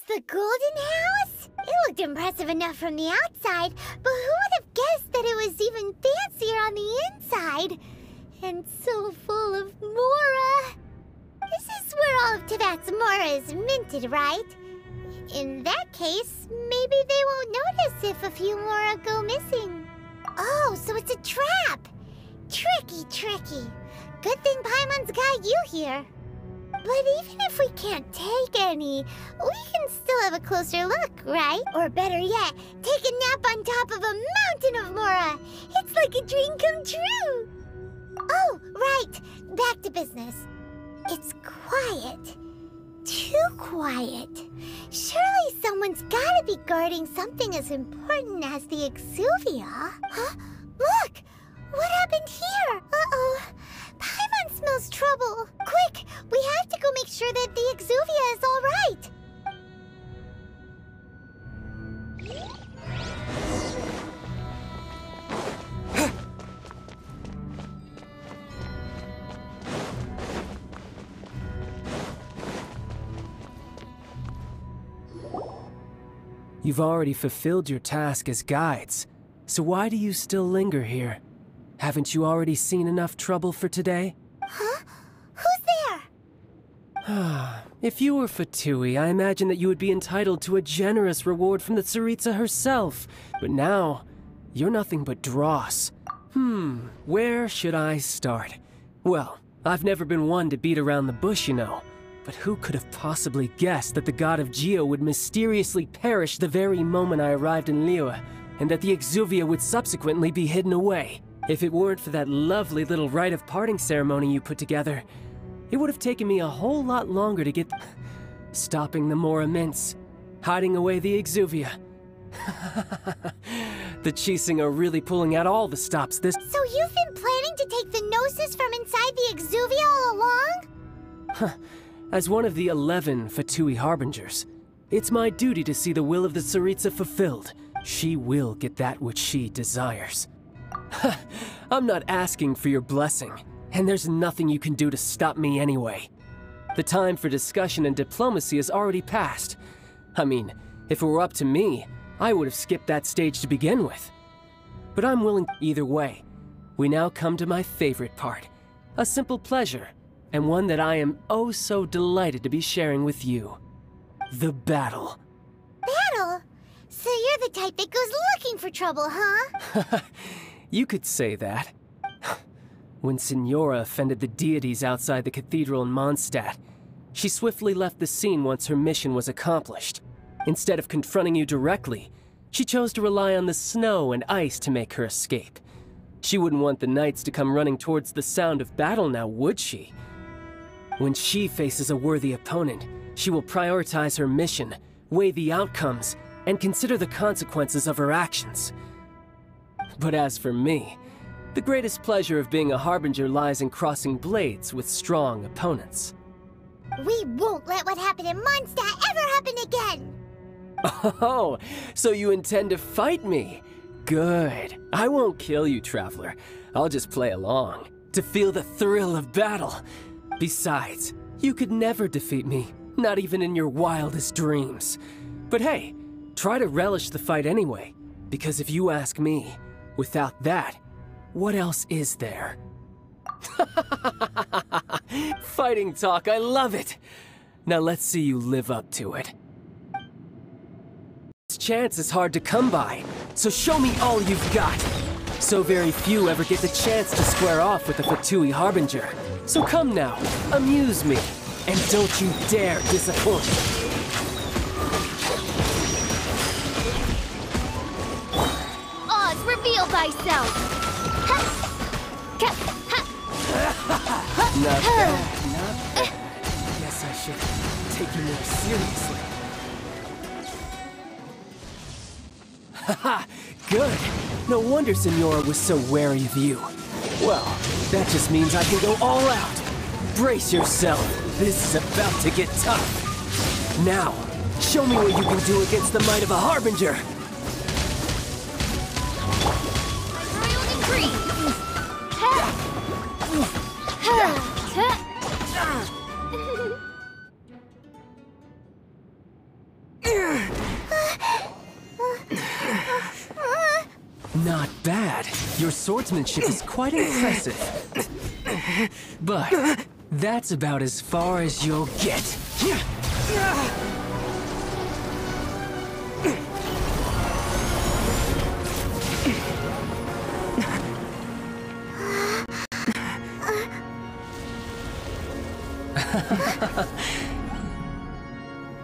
The Golden House? It looked impressive enough from the outside, but who would have guessed that it was even fancier on the inside? And so full of Mora. This is where all of Teyvat's Mora is minted, right? In that case, maybe they won't notice if a few Mora go missing. Oh, so it's a trap! Tricky, tricky. Good thing Paimon's got you here. But even if we can't take any, we can still have a closer look, right? Or better yet, take a nap on top of a mountain of Mora. It's like a dream come true. Oh, right. Back to business. It's quiet. Too quiet. Surely someone's gotta be guarding something as important as the Exuvia. Huh? Look! What happened here? Uh-oh. Paimon smells trouble. Quick! We have to go make sure that the Exuvia is all right. You've already fulfilled your task as guides, so why do you still linger here? Haven't you already seen enough trouble for today? Huh? Who's there? If you were Fatui, I imagine that you would be entitled to a generous reward from the Tsaritsa herself. But now, you're nothing but dross. Where should I start? Well, I've never been one to beat around the bush, you know. But who could have possibly guessed that the god of Geo would mysteriously perish the very moment I arrived in Liyue, and that the Exuvia would subsequently be hidden away? If it weren't for that lovely little rite of parting ceremony you put together, it would have taken me a whole lot longer to get... stopping the more immense, hiding away the Exuvia. The Qixing are really pulling out all the stops this— So you've been planning to take the Gnosis from inside the Exuvia all along? As one of the 11 Fatui Harbingers, it's my duty to see the will of the Tsaritsa fulfilled. She will get that which she desires. I'm not asking for your blessing, and there's nothing you can do to stop me anyway. The time for discussion and diplomacy has already passed. I mean, if it were up to me, I would have skipped that stage to begin with. But I'm willing either way. We now come to my favorite part. A simple pleasure, and one that I am oh so delighted to be sharing with you. The battle. Battle? So you're the type that goes looking for trouble, huh? You could say that. When Signora offended the deities outside the cathedral in Mondstadt, she swiftly left the scene once her mission was accomplished. Instead of confronting you directly, she chose to rely on the snow and ice to make her escape. She wouldn't want the knights to come running towards the sound of battle now, would she? When she faces a worthy opponent, she will prioritize her mission, weigh the outcomes, and consider the consequences of her actions. But as for me, the greatest pleasure of being a Harbinger lies in crossing blades with strong opponents. We won't let what happened in Mondstadt ever happen again! Oh, so you intend to fight me? Good. I won't kill you, Traveler. I'll just play along, to feel the thrill of battle. Besides, you could never defeat me, not even in your wildest dreams. But hey, try to relish the fight anyway, because if you ask me, without that, what else is there? Fighting talk, I love it! Now let's see you live up to it. This chance is hard to come by, so show me all you've got. So very few ever get the chance to square off with the Fatui Harbinger. So come now, amuse me, and don't you dare disappoint. Oz, reveal thyself! Not bad, not bad. Guess I should take you more seriously. Haha, good. No wonder Signora was so wary of you. Well, that just means I can go all out. Brace yourself. This is about to get tough. Now, show me what you can do against the might of a Harbinger. Not bad. Your swordsmanship is quite impressive. But that's about as far as you'll get.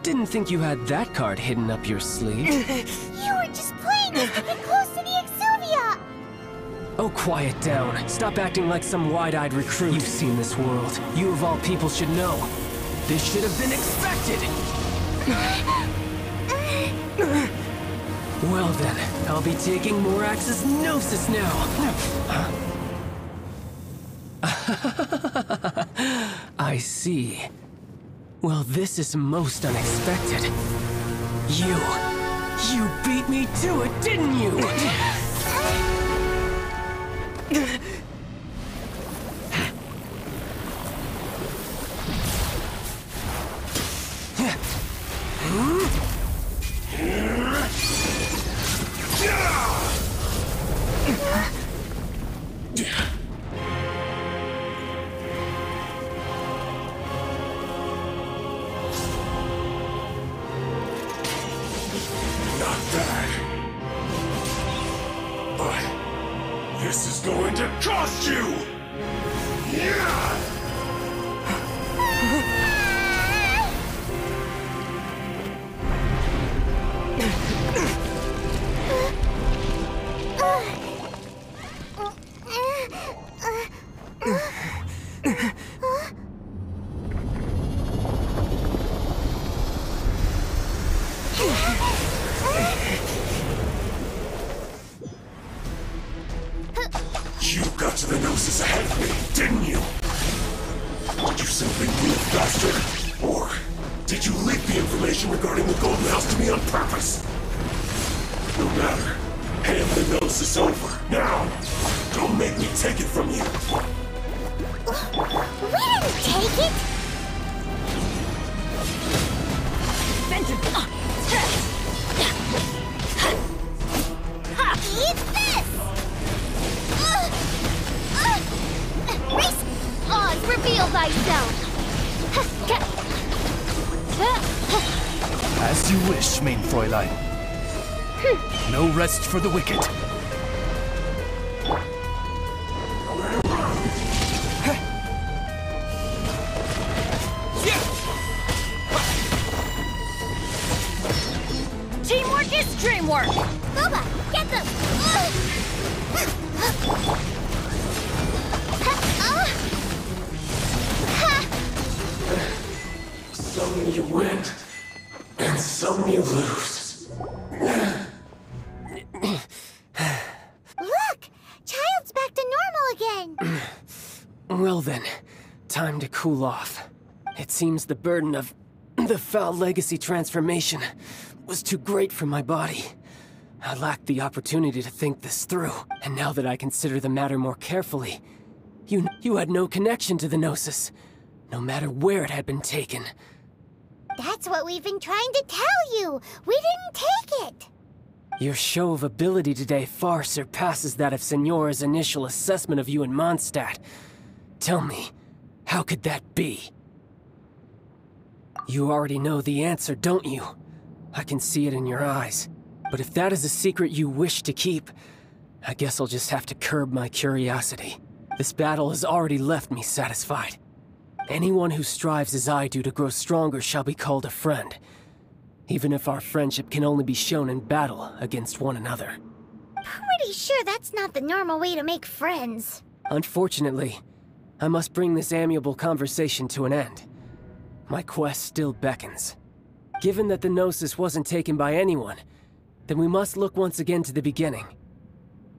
Didn't think you had that card hidden up your sleeve. You were just playing us to get close to the Exuvia! Oh, quiet down. Stop acting like some wide-eyed recruit. You've seen this world. You of all people should know. This should have been expected! Well then, I'll be taking Morax's Gnosis now! I see. Well, this is most unexpected. You beat me to it, didn't you? This is going to cost you! Yeah! You got to the Gnosis ahead of me, didn't you? Did you simply move faster? Or did you leak the information regarding the Golden House to me on purpose? No matter. Hand the Gnosis over, now! Don't make me take it from you! We didn't take it! Eat this! Race! Oz, reveal thyself! As you wish, main Fräulein. No rest for the wicked. Teamwork is dreamwork! Boba, get them! Some you win, and some you lose. Look! Child's back to normal again! Well then, time to cool off. It seems the burden of the foul legacy transformation was too great for my body. I lacked the opportunity to think this through, and now that I consider the matter more carefully, you had no connection to the Gnosis, no matter where it had been taken. That's what we've been trying to tell you! We didn't take it! Your show of ability today far surpasses that of Signora's initial assessment of you in Mondstadt. Tell me, how could that be? You already know the answer, don't you? I can see it in your eyes. But if that is a secret you wish to keep, I guess I'll just have to curb my curiosity. This battle has already left me satisfied. Anyone who strives as I do to grow stronger shall be called a friend, even if our friendship can only be shown in battle against one another. Pretty sure that's not the normal way to make friends. Unfortunately, I must bring this amiable conversation to an end. My quest still beckons. Given that the Gnosis wasn't taken by anyone, then we must look once again to the beginning.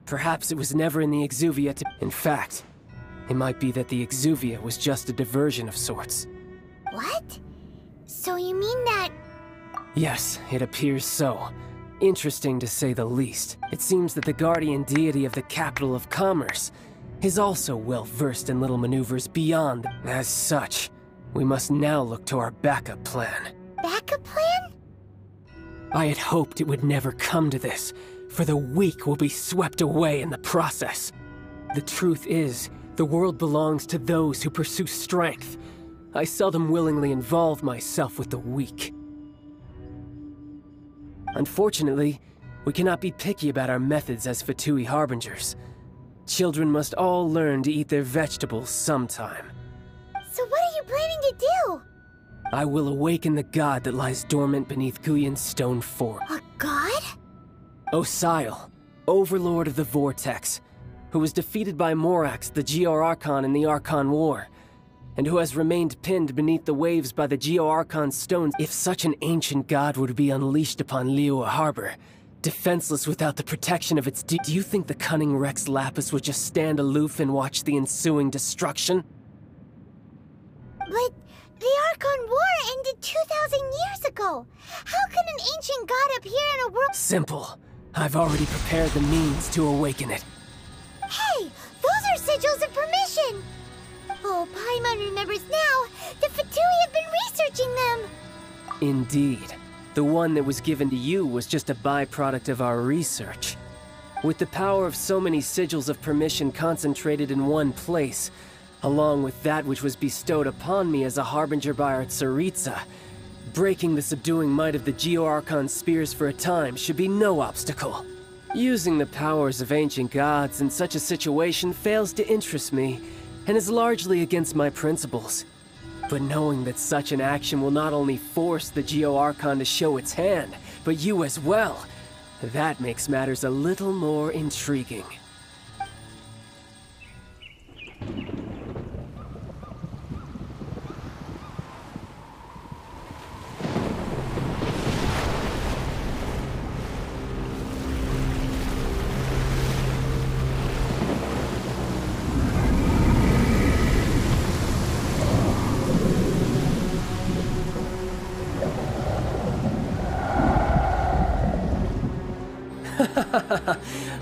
Perhaps it was never in the Exuvia to... In fact, it might be that the Exuvia was just a diversion of sorts. What? So you mean that... Yes, it appears so. Interesting to say the least. It seems that the guardian deity of the capital of commerce is also well versed in little maneuvers beyond. As such, we must now look to our backup plan. Backup plan? I had hoped it would never come to this, for the weak will be swept away in the process. The truth is, the world belongs to those who pursue strength. I seldom willingly involve myself with the weak. Unfortunately, we cannot be picky about our methods as Fatui Harbingers. Children must all learn to eat their vegetables sometime. So what are you planning to do? I will awaken the god that lies dormant beneath Guyon's stone fort. A god? Osial, overlord of the Vortex, who was defeated by Morax, the Geo-Arkhan in the Arkhan War, and who has remained pinned beneath the waves by the Geo-Arkhan stones. If such an ancient god were to be unleashed upon Liyue Harbor, defenseless without the protection of its do you think the cunning Rex Lapis would just stand aloof and watch the ensuing destruction? But the Arkhan War ended 2,000 years ago. How can an ancient god appear in a world— Simple. I've already prepared the means to awaken it. Hey! Those are sigils of permission! Oh, Paimon remembers now. The Fatui have been researching them! Indeed. The one that was given to you was just a byproduct of our research. With the power of so many sigils of permission concentrated in one place, along with that which was bestowed upon me as a harbinger by our Tsaritsa, breaking the subduing might of the Geo-Arkhan spears for a time should be no obstacle. Using the powers of ancient gods in such a situation fails to interest me, and is largely against my principles. But knowing that such an action will not only force the Geo-Arkhan to show its hand, but you as well, that makes matters a little more intriguing.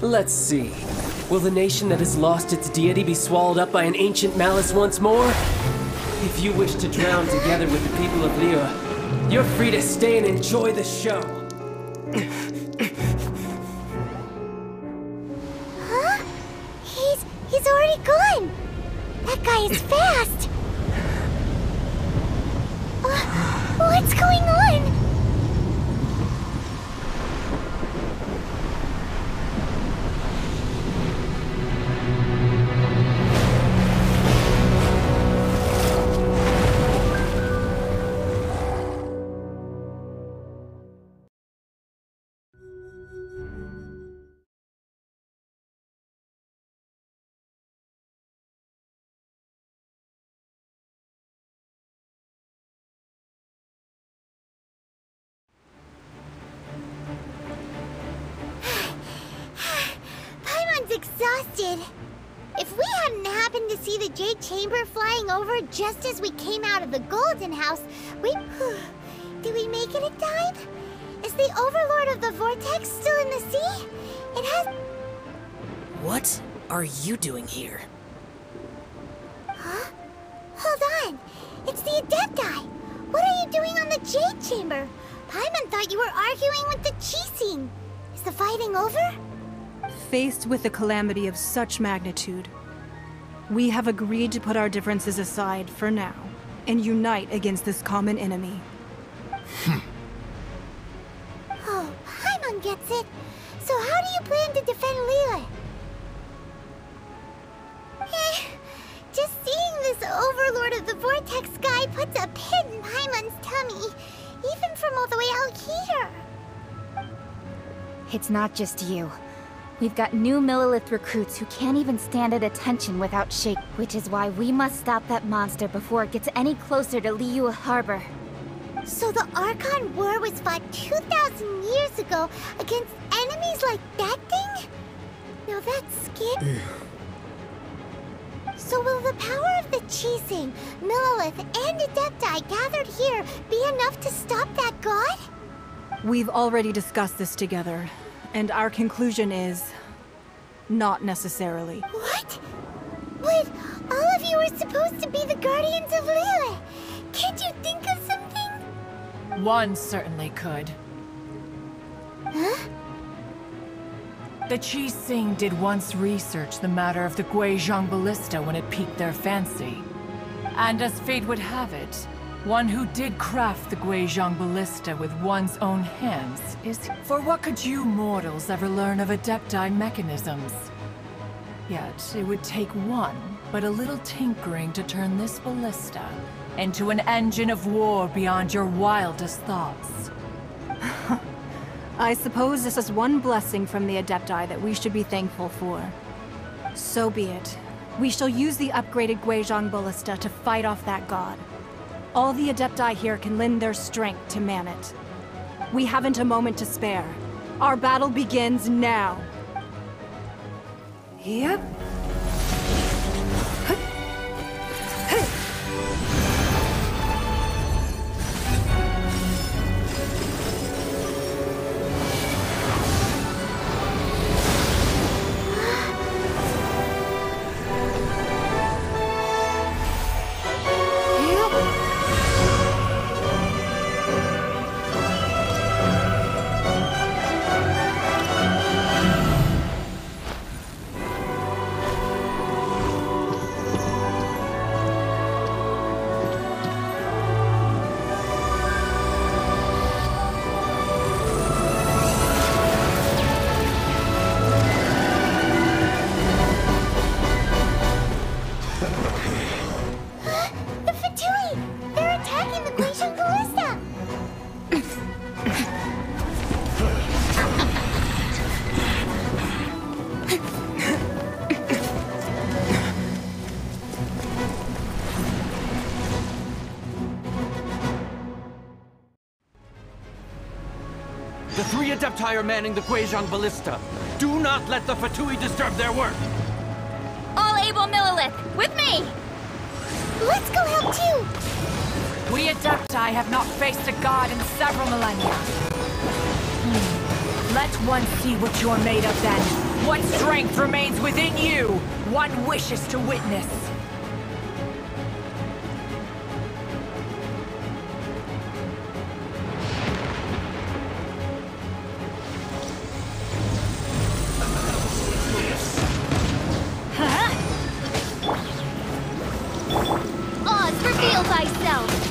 Let's see. Will the nation that has lost its deity be swallowed up by an ancient malice once more? If you wish to drown together with the people of Liyue, you're free to stay and enjoy the show. Huh? He's already gone! That guy is fast! What's going on? Exhausted. If we hadn't happened to see the Jade Chamber flying over just as we came out of the Golden House, did we make it in time? Is the Overlord of the Vortex still in the sea? It has... What are you doing here? Huh? Hold on. It's the Adepti. What are you doing on the Jade Chamber? Paimon thought you were arguing with the Qixing. Is the fighting over? Faced with a calamity of such magnitude, we have agreed to put our differences aside for now and unite against this common enemy. Oh, Paimon gets it. So how do you plan to defend Liyue? Just seeing this Overlord of the Vortex guy puts a pit in Paimon's tummy, even from all the way out here. It's not just you. We've got new Millelith recruits who can't even stand at attention without shake, which is why we must stop that monster before it gets any closer to Liyue Harbor. So the Arkhan War was fought 2,000 years ago against enemies like that thing? Now that's scary. So will the power of the Qixing, Millelith, and Adepti gathered here be enough to stop that god? We've already discussed this together. And our conclusion is... not necessarily. What? But all of you are supposed to be the guardians of Liyue. Can't you think of something? One certainly could. Huh? The Qixing did once research the matter of the Guizhong Ballista when it piqued their fancy. And as fate would have it, one who did craft the Guizhong Ballista with one's own hands is... For what could you mortals ever learn of Adepti mechanisms? Yet, it would take one, but a little tinkering to turn this ballista into an engine of war beyond your wildest thoughts. I suppose this is one blessing from the Adepti that we should be thankful for. So be it. We shall use the upgraded Guizhong Ballista to fight off that god. All the Adepti here can lend their strength to man it. We haven't a moment to spare. Our battle begins now. Yep. The three Adepti are manning the Guizhong Ballista. Do not let the Fatui disturb their work! All able Millelith, with me! Let's go help too! We Adepti have not faced a god in several millennia. Let one see what you're made of then. What strength remains within you? One wishes to witness. Oz, reveal thyself!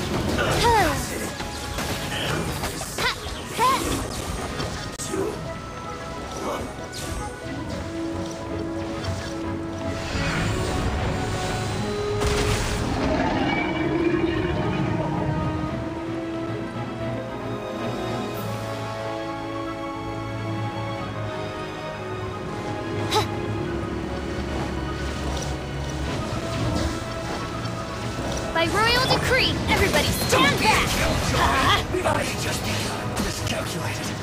By royal decree, everybody stand back! I just miscalculated.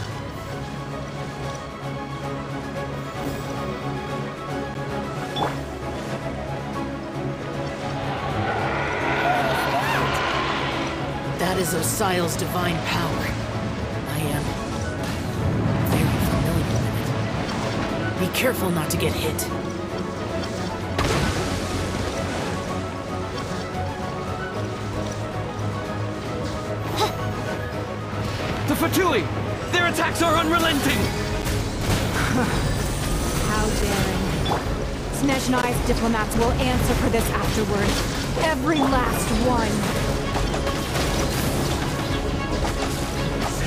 That is Osial's divine power. I am very familiar with it. Be careful not to get hit. The Fatui! Their attacks are unrelenting! How daring. Snezhnai's diplomats will answer for this afterward. Every last one.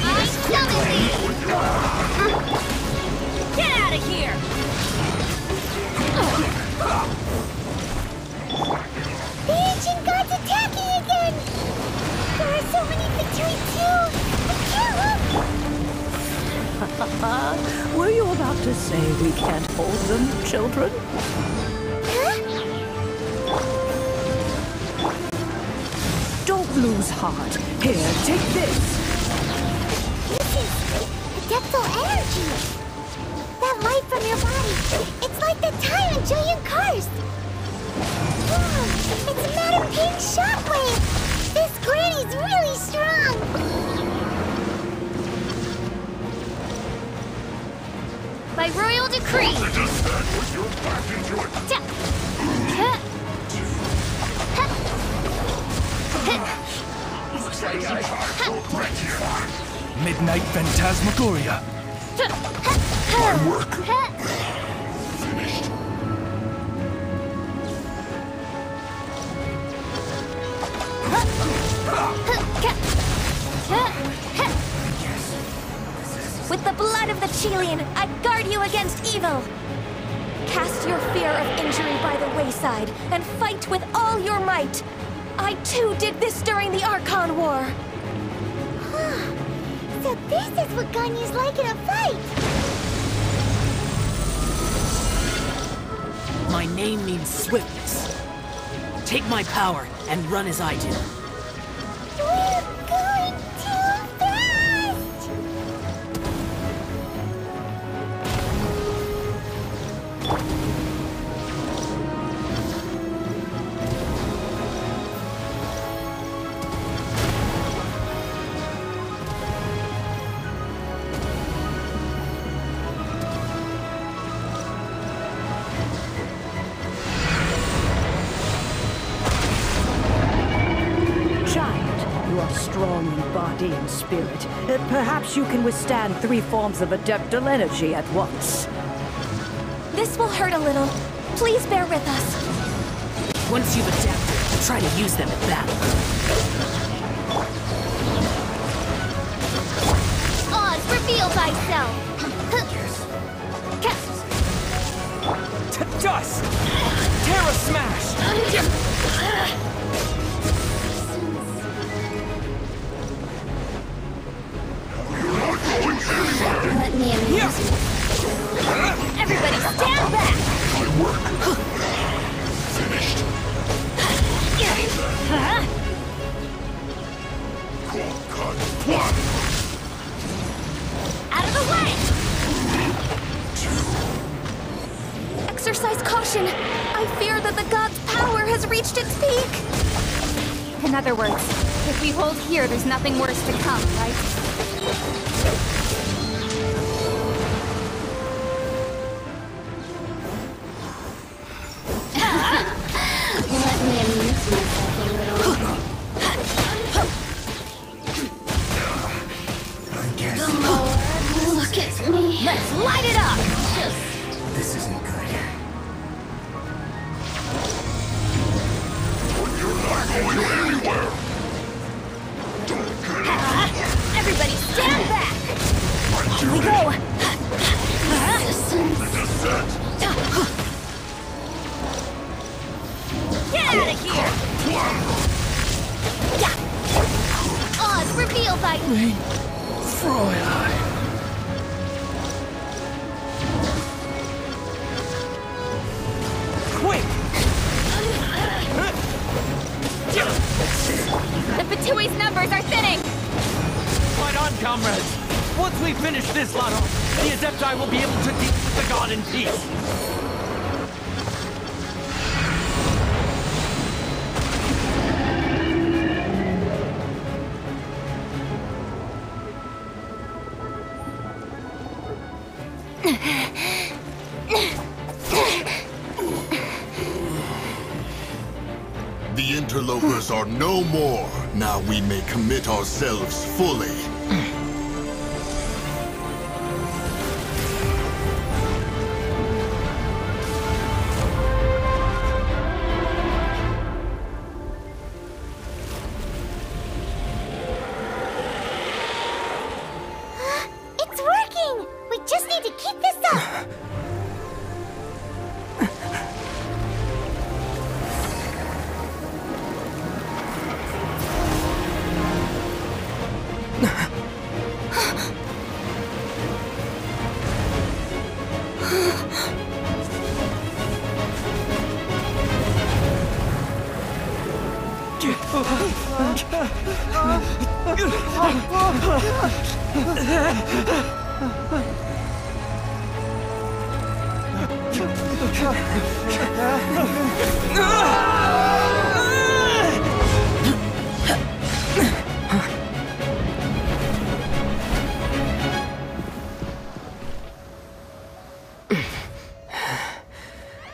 I summon thee! Get out of here! The ancient gods attacking again! There are so many Fatui too! Were you about to say we can't hold them, children? Don't lose heart. Here, take this. This is adeptal energy! That light from your body, it's like the time in Julian Karst! Wow, it's a matter pink shockwave! This granny's really strong! By royal decree! Midnight Phantasmagoria. My work. Finished. With the blood of the Chelian, I guard you against evil! Cast your fear of injury by the wayside, and fight with all your might! I too did this during the Arkhan War! So this is what Ganyu's like in a fight! My name means swiftness. Take my power and run as I do. We're going too fast! You are strong in body and spirit. Perhaps you can withstand 3 forms of adeptal energy at once. This will hurt a little. Please bear with us. Once you've adapted, try to use them in battle. Oz, reveal thyself! To dust! Terra Smash! Let me amuse you. Everybody stand back! My work. Finished. Cold cut. One. Out of the way! 2. Exercise caution. I fear that the god's power has reached its peak. In other words, if we hold here, there's nothing worse to come, right? set! Get out of here! Oz reveal by Fräulein. Quick! The Fatui's numbers are thinning! Fight on, comrades! Once we finish this lot off, the Adepti will be able to deal with the god in peace. The interlopers are no more. Now we may commit ourselves fully. It's working! We just need to keep this up!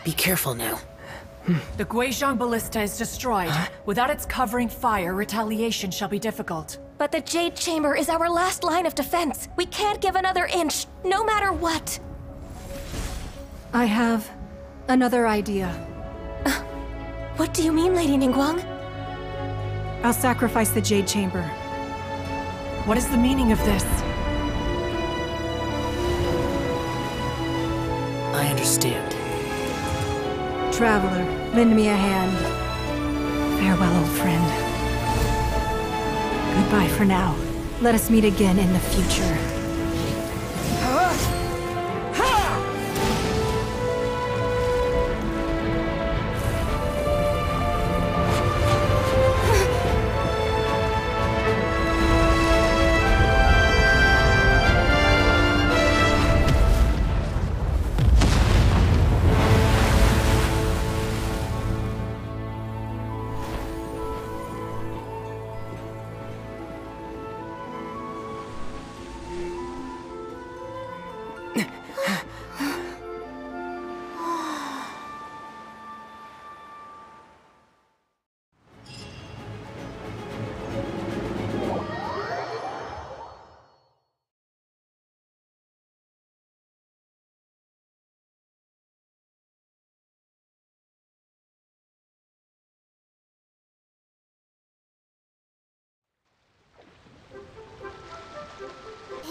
Be careful now. The Guizhong Ballista is destroyed. Without its covering fire, retaliation shall be difficult. But the Jade Chamber is our last line of defense. We can't give another inch, no matter what. I have another idea. What do you mean, Lady Ningguang? I'll sacrifice the Jade Chamber. What is the meaning of this? I understand. Traveler, lend me a hand. Farewell, old friend. Goodbye for now. Let us meet again in the future.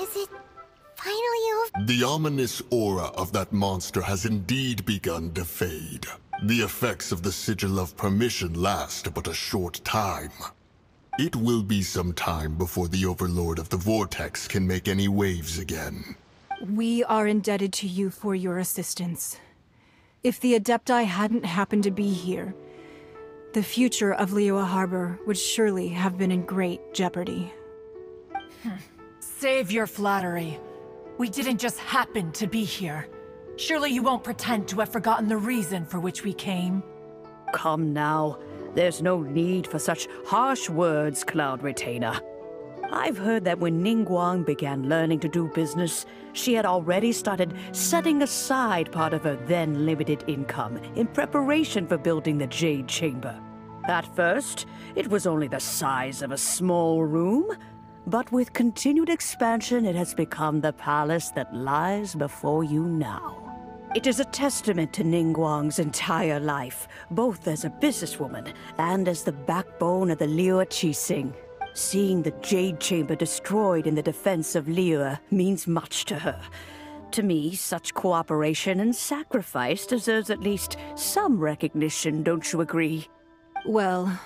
Is it finally over? The ominous aura of that monster has indeed begun to fade. The effects of the Sigil of Permission last but a short time. It will be some time before the Overlord of the Vortex can make any waves again. We are indebted to you for your assistance. If the Adepti hadn't happened to be here, the future of Liyue Harbor would surely have been in great jeopardy. Save your flattery. We didn't just happen to be here. Surely you won't pretend to have forgotten the reason for which we came. Come now. There's no need for such harsh words, Cloud Retainer. I've heard that when Ningguang began learning to do business, she had already started setting aside part of her then limited income in preparation for building the Jade Chamber. At first, it was only the size of a small room, but with continued expansion, it has become the palace that lies before you now. It is a testament to Ningguang's entire life, both as a businesswoman and as the backbone of the Liyue Qixing. Seeing the Jade Chamber destroyed in the defense of Liyue means much to her. To me, such cooperation and sacrifice deserves at least some recognition, don't you agree? Well,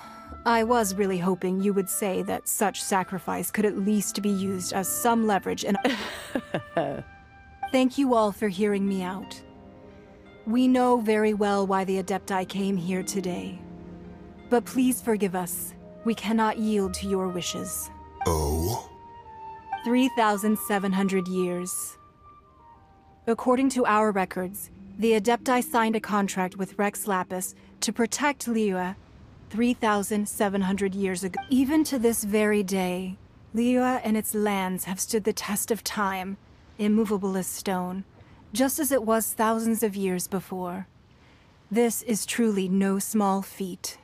I was really hoping you would say that such sacrifice could at least be used as some leverage in... Thank you all for hearing me out. We know very well why the Adepti came here today. But please forgive us. We cannot yield to your wishes. Oh? 3,700 years. According to our records, the Adepti signed a contract with Rex Lapis to protect Liyue 3,700 years ago. Even to this very day, Liyue and its lands have stood the test of time, immovable as stone, just as it was thousands of years before. This is truly no small feat.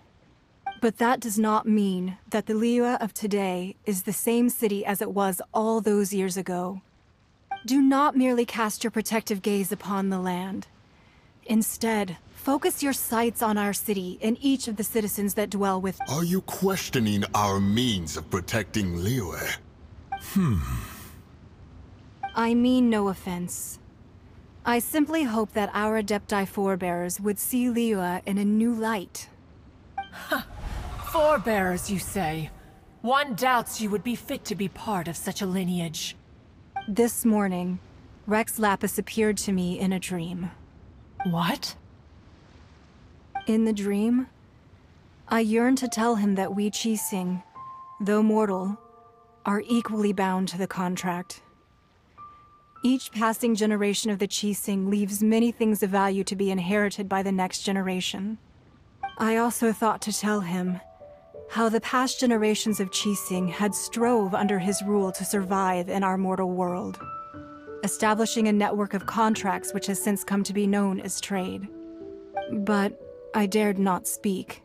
But that does not mean that the Liyue of today is the same city as it was all those years ago. Do not merely cast your protective gaze upon the land. Instead, focus your sights on our city and each of the citizens that dwell within. Are you questioning our means of protecting Liyue? I mean no offense. I simply hope that our Adepti forebears would see Liyue in a new light. Forebears, you say? One doubts you would be fit to be part of such a lineage. This morning, Rex Lapis appeared to me in a dream. What? In the dream, I yearned to tell him that we Qixing, though mortal, are equally bound to the contract. Each passing generation of the Qixing leaves many things of value to be inherited by the next generation. I also thought to tell him how the past generations of Qixing had strove under his rule to survive in our mortal world, establishing a network of contracts which has since come to be known as trade. But I dared not speak.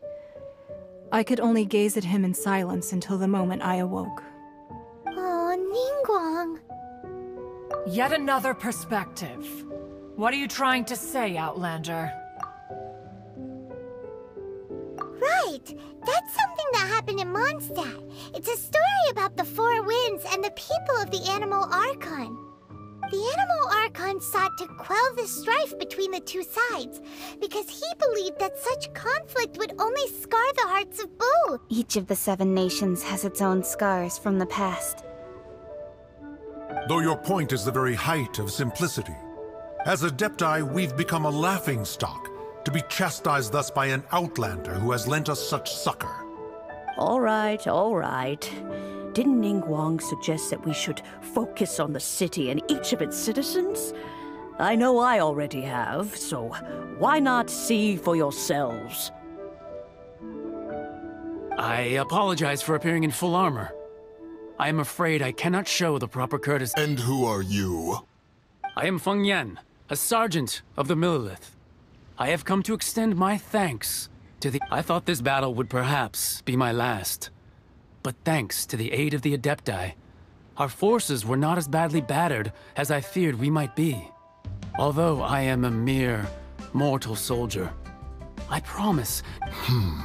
I could only gaze at him in silence until the moment I awoke. Oh, Ningguang. Yet another perspective. What are you trying to say, Outlander? Right! That's something that happened in Mondstadt. It's a story about the Four Winds and the people of the Animal Arkhan. The Animal Arkhan sought to quell the strife between the two sides, because he believed that such conflict would only scar the hearts of both. Each of the 7 nations has its own scars from the past. Though your point is the very height of simplicity. As Adepti, we've become a laughingstock, to be chastised thus by an outlander who has lent us such succor. All right, all right. Didn't Ningguang suggest that we should focus on the city and each of its citizens? I know I already have, so why not see for yourselves? I apologize for appearing in full armor. I am afraid I cannot show the proper courtesy. And who are you? I am Feng Yan, a sergeant of the Millelith. I have come to extend my thanks to the... I thought this battle would perhaps be my last. But thanks to the aid of the Adepti, our forces were not as badly battered as I feared we might be. Although I am a mere mortal soldier, I promise... Huh?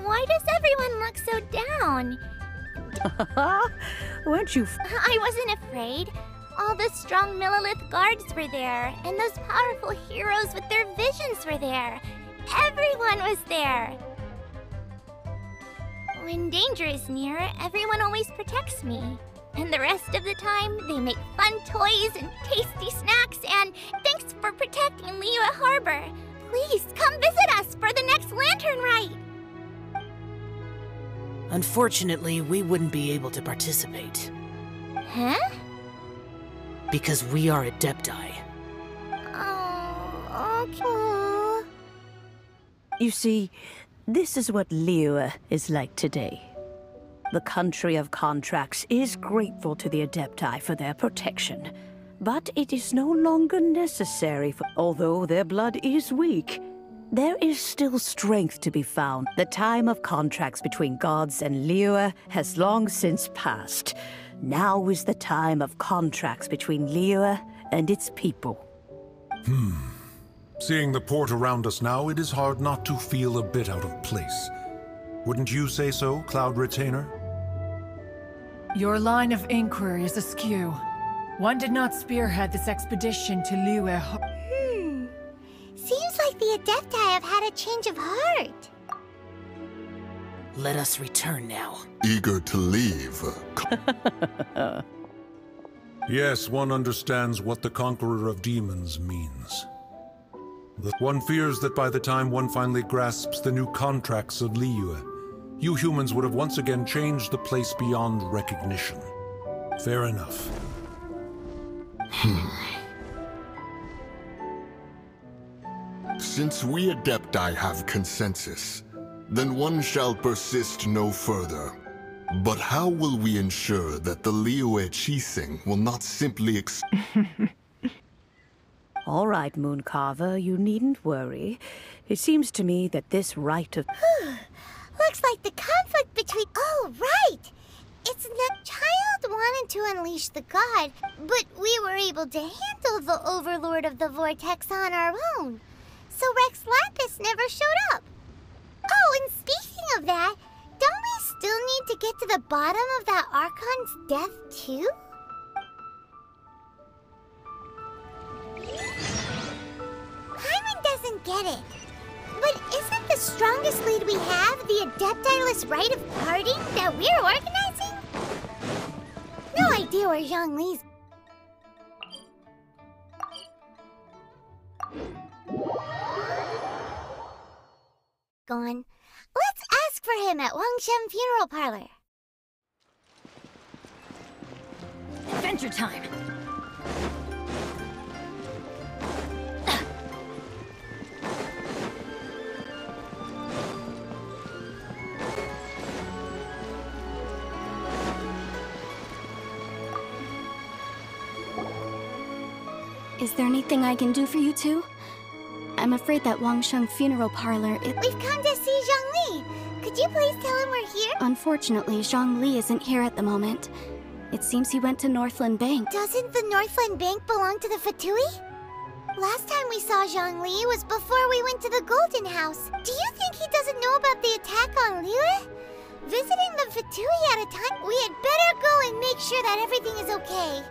Why does everyone look so down? Weren't you... I wasn't afraid. All the strong Millelith guards were there, and those powerful heroes with their visions were there. Everyone was there. When danger is near, everyone always protects me. And the rest of the time, they make fun toys and tasty snacks, and thanks for protecting Liyue Harbor. Please, come visit us for the next lantern rite. Unfortunately, we wouldn't be able to participate. Huh? Because we are Adepti. Oh, okay. You see, this is what Liyue is like today. The country of contracts is grateful to the Adepti for their protection, but it is no longer necessary for... Although their blood is weak, there is still strength to be found. The time of contracts between gods and Liyue has long since passed. Now is the time of contracts between Liyue and its people. Seeing the port around us now, it is hard not to feel a bit out of place. Wouldn't you say so, Cloud Retainer? Your line of inquiry is askew. One did not spearhead this expedition to Liyue. Seems like the Adepti have had a change of heart. Let us return now. Eager to leave. Yes, one understands what the Conqueror of Demons means. One fears that by the time one finally grasps the new contracts of Liyue, you humans would have once again changed the place beyond recognition. Fair enough. Since we Adepti have consensus, then one shall persist no further. But how will we ensure that the Liyue Qixing will not simply All right, Mooncarver, you needn't worry. It seems to me that this rite of... Looks like the conflict between... Oh, right! It's the child wanted to unleash the god, but we were able to handle the Overlord of the Vortex on our own. So Rex Lapis never showed up. Oh, and speaking of that, don't we still need to get to the bottom of that Arkhan's death, too? Paimon doesn't get it. But isn't the strongest lead we have the Adepti-less rite of parting that we're organizing? No idea where Zhongli's... gone. Let's ask for him at Wangshen Funeral Parlor. Adventure time! Is there anything I can do for you two? I'm afraid that Wangsheng Funeral Parlor, We've come to see Zhongli. Could you please tell him we're here? Unfortunately, Zhongli isn't here at the moment. It seems he went to Northland Bank. Doesn't the Northland Bank belong to the Fatui? Last time we saw Zhongli was before we went to the Golden House. Do you think he doesn't know about the attack on Liyue? Visiting the Fatui at a time? We had better go and make sure that everything is okay.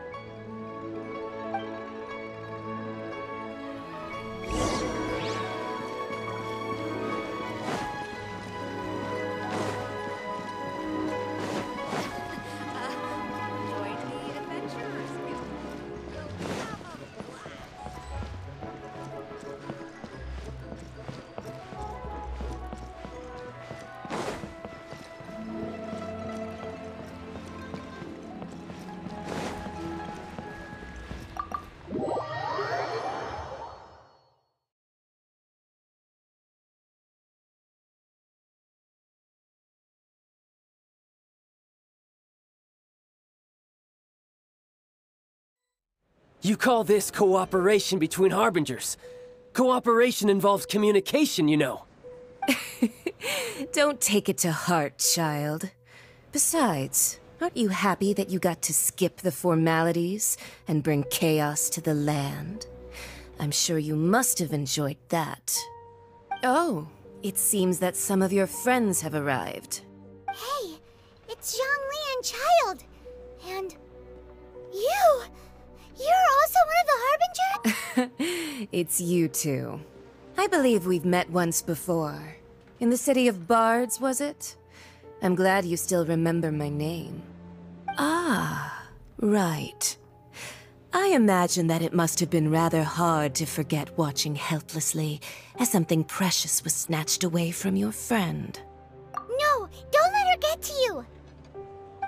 You call this cooperation between Harbingers? Cooperation involves communication, you know. Don't take it to heart, child. Besides, aren't you happy that you got to skip the formalities and bring chaos to the land? I'm sure you must have enjoyed that. Oh, it seems that some of your friends have arrived. Hey, it's Zhongli and Child. And... you! You're also one of the Harbingers? It's you two. I believe we've met once before. In the City of Bards, was it? I'm glad you still remember my name. Ah, right. I imagine that it must have been rather hard to forget watching helplessly as something precious was snatched away from your friend. No, don't let her get to you!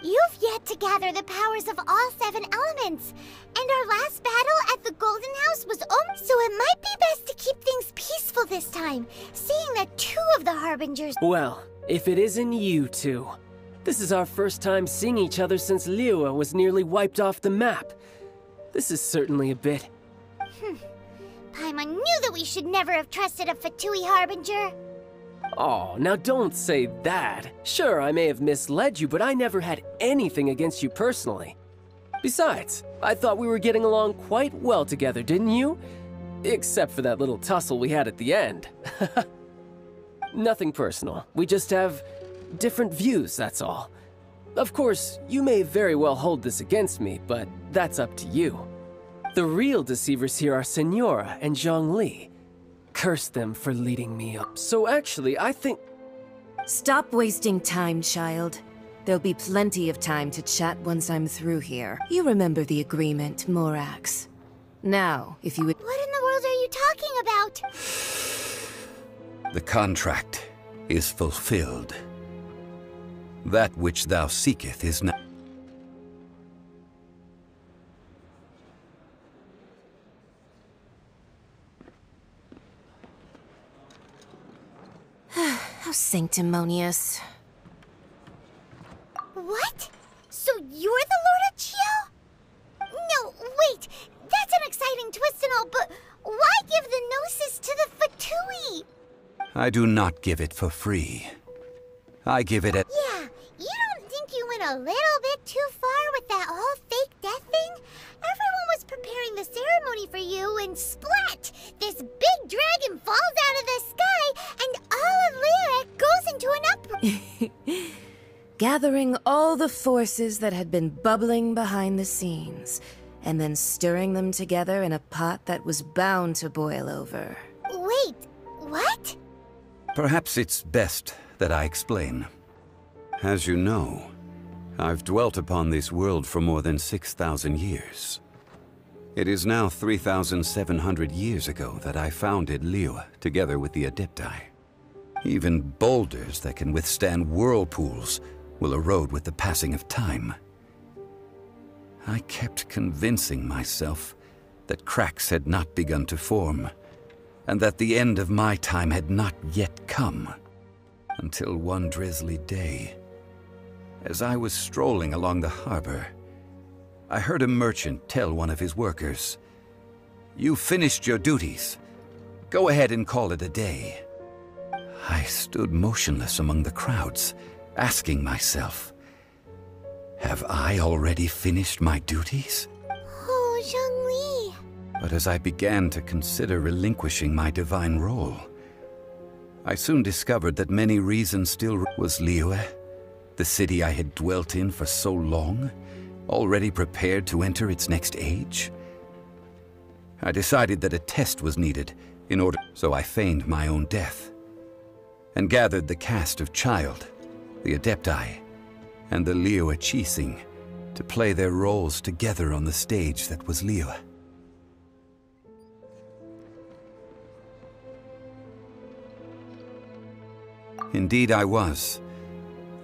You've yet to gather the powers of all 7 elements, and our last battle at the Golden House was over, so it might be best to keep things peaceful this time, seeing that 2 of the Harbingers— Well, if it isn't you two. This is our first time seeing each other since Liyue was nearly wiped off the map. This is certainly a bit... Paimon knew that we should never have trusted a Fatui Harbinger. Oh, now don't say that. Sure, I may have misled you, but I never had anything against you personally. Besides, I thought we were getting along quite well together, didn't you? Except for that little tussle we had at the end. Nothing personal. We just have different views, that's all. Of course, you may very well hold this against me, but that's up to you. The real deceivers here are Senora and Zhongli. Curse them for leading me up. So actually, I think... Stop wasting time, child. There'll be plenty of time to chat once I'm through here. You remember the agreement, Morax. Now, if you would... What in the world are you talking about? The contract is fulfilled. That which thou seeketh is not... How sanctimonious. What? So you're the Lord of Chiao? No, wait. That's an exciting twist and all, but why give the Gnosis to the Fatui? I do not give it for free. I give it at... Yeah, you don't think you went a little bit too far with that whole fake death thing? Everyone was preparing the ceremony for you, and splat! This big dragon falls out of the sky, and all of Lyra goes into an uproar. Gathering all the forces that had been bubbling behind the scenes, and then stirring them together in a pot that was bound to boil over. Wait, what? Perhaps it's best that I explain. As you know, I've dwelt upon this world for more than 6,000 years. It is now 3,700 years ago that I founded Liyue together with the Adepti. Even boulders that can withstand whirlpools will erode with the passing of time. I kept convincing myself that cracks had not begun to form, and that the end of my time had not yet come. Until one drizzly day, as I was strolling along the harbor, I heard a merchant tell one of his workers, "You finished your duties. Go ahead and call it a day." I stood motionless among the crowds, asking myself, have I already finished my duties? Oh, Zhongli. But as I began to consider relinquishing my divine role, I soon discovered that many reasons still was Liyue, the city I had dwelt in for so long, already prepared to enter its next age. I decided that a test was needed in order, so I feigned my own death, and gathered the cast of Child, the Adepti, and the Liyue Qixing to play their roles together on the stage that was Liyue. Indeed I was.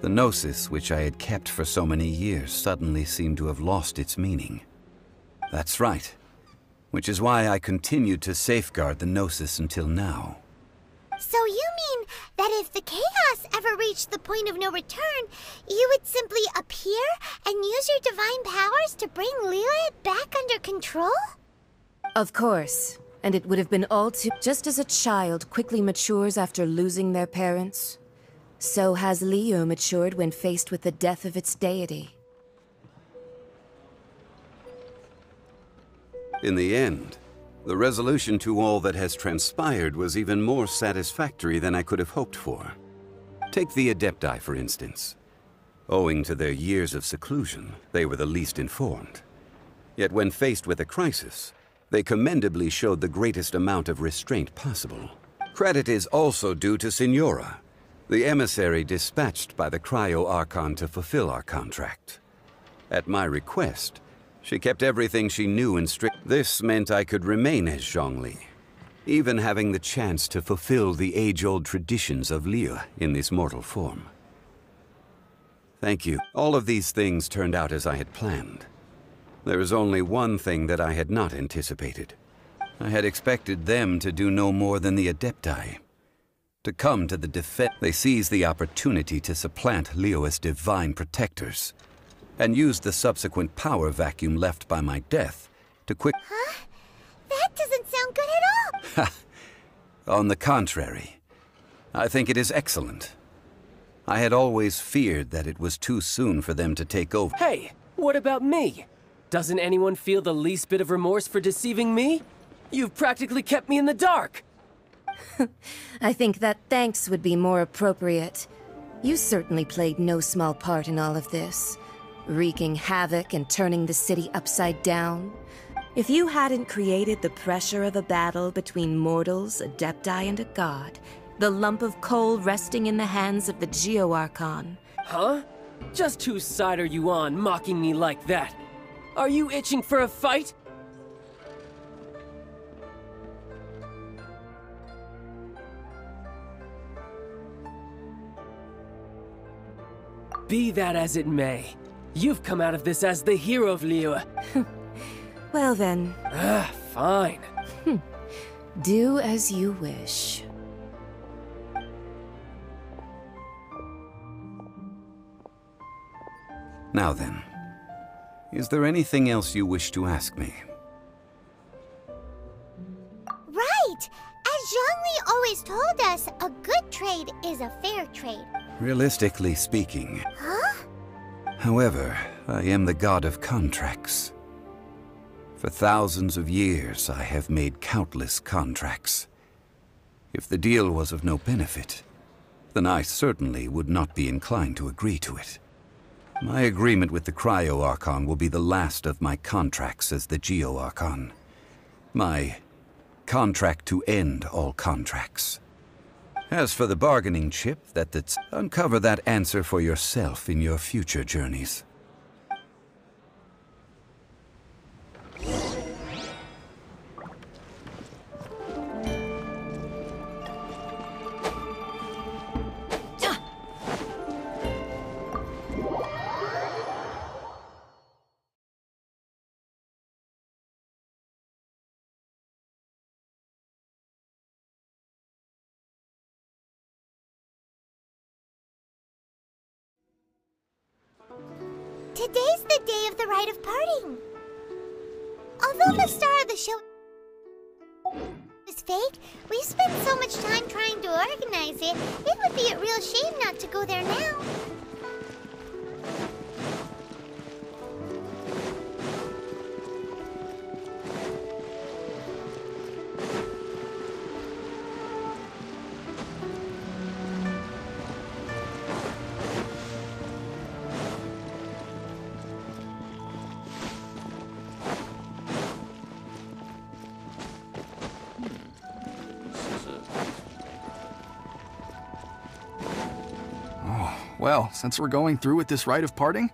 The Gnosis, which I had kept for so many years, suddenly seemed to have lost its meaning. That's right. Which is why I continued to safeguard the Gnosis until now. So you mean that if the chaos ever reached the point of no return, you would simply appear and use your divine powers to bring Liyue back under control? Of course. And it would have been all too... Just as a child quickly matures after losing their parents, so has Liyue matured when faced with the death of its deity. In the end, the resolution to all that has transpired was even more satisfactory than I could have hoped for. Take the Adepti, for instance. Owing to their years of seclusion, they were the least informed. Yet when faced with a crisis, they commendably showed the greatest amount of restraint possible. Credit is also due to Senora, the emissary dispatched by the Cryo-Archon to fulfill our contract. At my request, she kept everything she knew in strict... This meant I could remain as Zhongli, even having the chance to fulfill the age-old traditions of Liyue in this mortal form. Thank you. All of these things turned out as I had planned. There is only one thing that I had not anticipated. I had expected them to do no more than the Adepti. To come to the defense, they seized the opportunity to supplant Liyue's divine protectors, and used the subsequent power vacuum left by my death to Huh? That doesn't sound good at all! On the contrary, I think it is excellent. I had always feared that it was too soon for them to take over. Hey, what about me? Doesn't anyone feel the least bit of remorse for deceiving me? You've practically kept me in the dark! I think that thanks would be more appropriate. You certainly played no small part in all of this, wreaking havoc and turning the city upside down. If you hadn't created the pressure of a battle between mortals, adepti, and a god, the lump of coal resting in the hands of the Geo-Archon. Huh? Just whose side are you on, mocking me like that? Are you itching for a fight? Be that as it may, you've come out of this as the hero of Liyue. Well then. Fine. Do as you wish. Now then, is there anything else you wish to ask me? Right! As Zhongli always told us, a good trade is a fair trade. Realistically speaking. Huh? However, I am the god of contracts. For thousands of years, I have made countless contracts. If the deal was of no benefit, then I certainly would not be inclined to agree to it. My agreement with the Cryo-Archon will be the last of my contracts as the Geo-Archon. My contract to end all contracts. As for the bargaining chip, that's uncover that answer for yourself in your future journeys. Today's the day of the rite of parting. Although the star of the show is fake, we spent so much time trying to organize it, it would be a real shame not to go there now. Well, since we're going through with this rite of parting,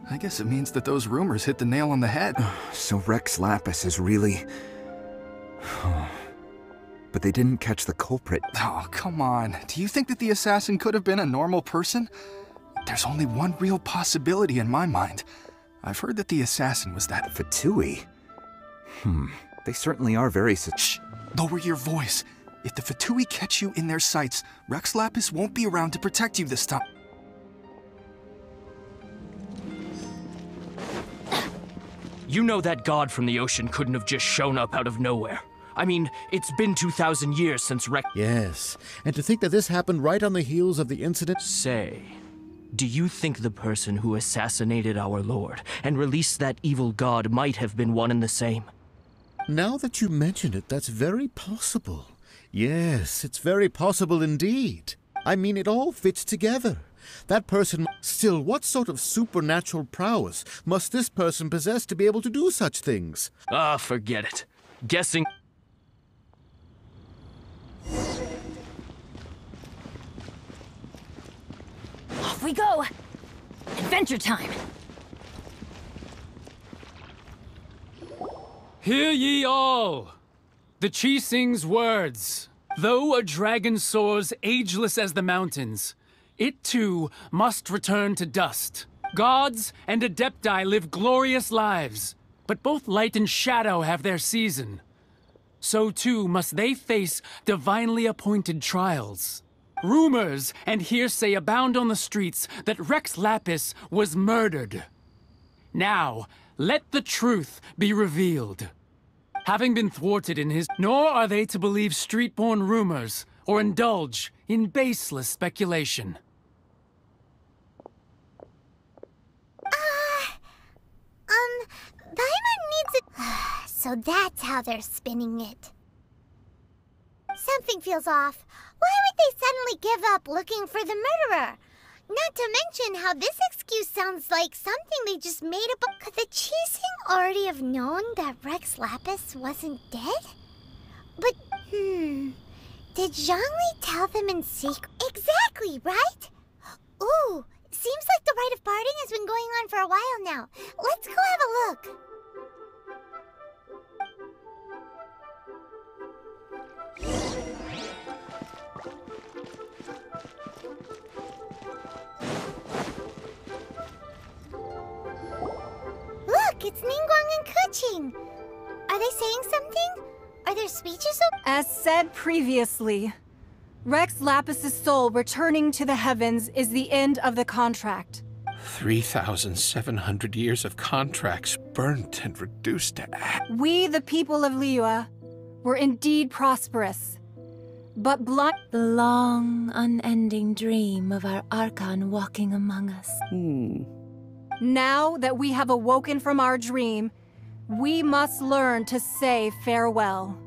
I guess it means that those rumors hit the nail on the head. So Rex Lapis is really... But they didn't catch the culprit. Oh, come on. Do you think that the assassin could have been a normal person? There's only one real possibility in my mind. I've heard that the assassin was that... Fatui? They certainly are very... Shh! Lower your voice. If the Fatui catch you in their sights, Rex Lapis won't be around to protect you this time. You know that god from the ocean couldn't have just shown up out of nowhere. I mean, it's been 2,000 years since Rex... Yes, and to think that this happened right on the heels of the incident... Say, do you think the person who assassinated our lord and released that evil god might have been one and the same? Now that you mention it, that's very possible. Yes, it's very possible indeed. I mean, it all fits together. That person... Still, what sort of supernatural prowess must this person possess to be able to do such things? Ah, forget it. Guessing... Off we go! Adventure time! Hear ye all! The Qixing's words. Though a dragon soars ageless as the mountains, it too must return to dust. Gods and adepti live glorious lives, but both light and shadow have their season. So too must they face divinely appointed trials. Rumors and hearsay abound on the streets that Rex Lapis was murdered. Now, let the truth be revealed. Having been thwarted in his... Nor are they to believe street-born rumors or indulge in baseless speculation. Paimon needs it. So that's how they're spinning it. Something feels off. Why would they suddenly give up looking for the murderer? Not to mention how this excuse sounds like something they just made up. Could the Qixing already have known that Rex Lapis wasn't dead? But, did Zhongli tell them in secret? Exactly, right? Ooh, seems like the rite of parting has been going on for a while now. Let's go have a look. Look, it's Ningguang and Keqing. Are they saying something? Are there speeches? As said previously, Rex Lapis's soul returning to the heavens is the end of the contract. 3,700 years of contracts burnt and reduced to ash. We, the people of Liyue, were indeed prosperous, but blind. The long, unending dream of our Arkhan walking among us. Now that we have awoken from our dream, we must learn to say farewell.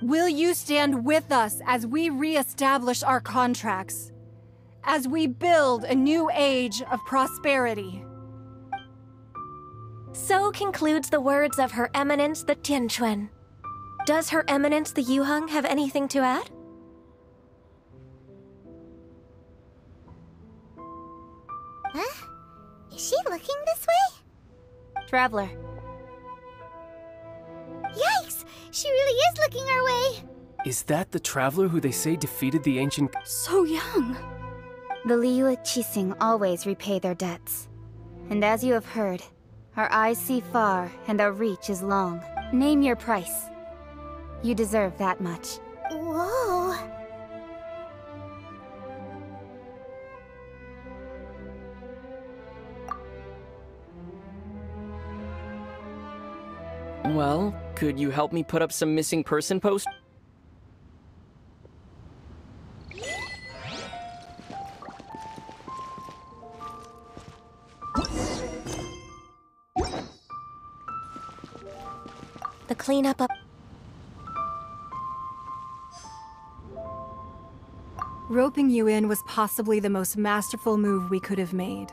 Will you stand with us as we re-establish our contracts? As we build a new age of prosperity? So concludes the words of Her Eminence the Tianquan. Does Her Eminence the Yuheng have anything to add? Huh? Is she looking this way? Traveler. Yikes! She really is looking our way! Is that the traveler who they say defeated the ancient... So young! The Liyue Qixing always repay their debts. And as you have heard, our eyes see far and our reach is long. Name your price. You deserve that much. Whoa! Well, could you help me put up some missing person posts? The cleanup of... Roping you in was possibly the most masterful move we could have made.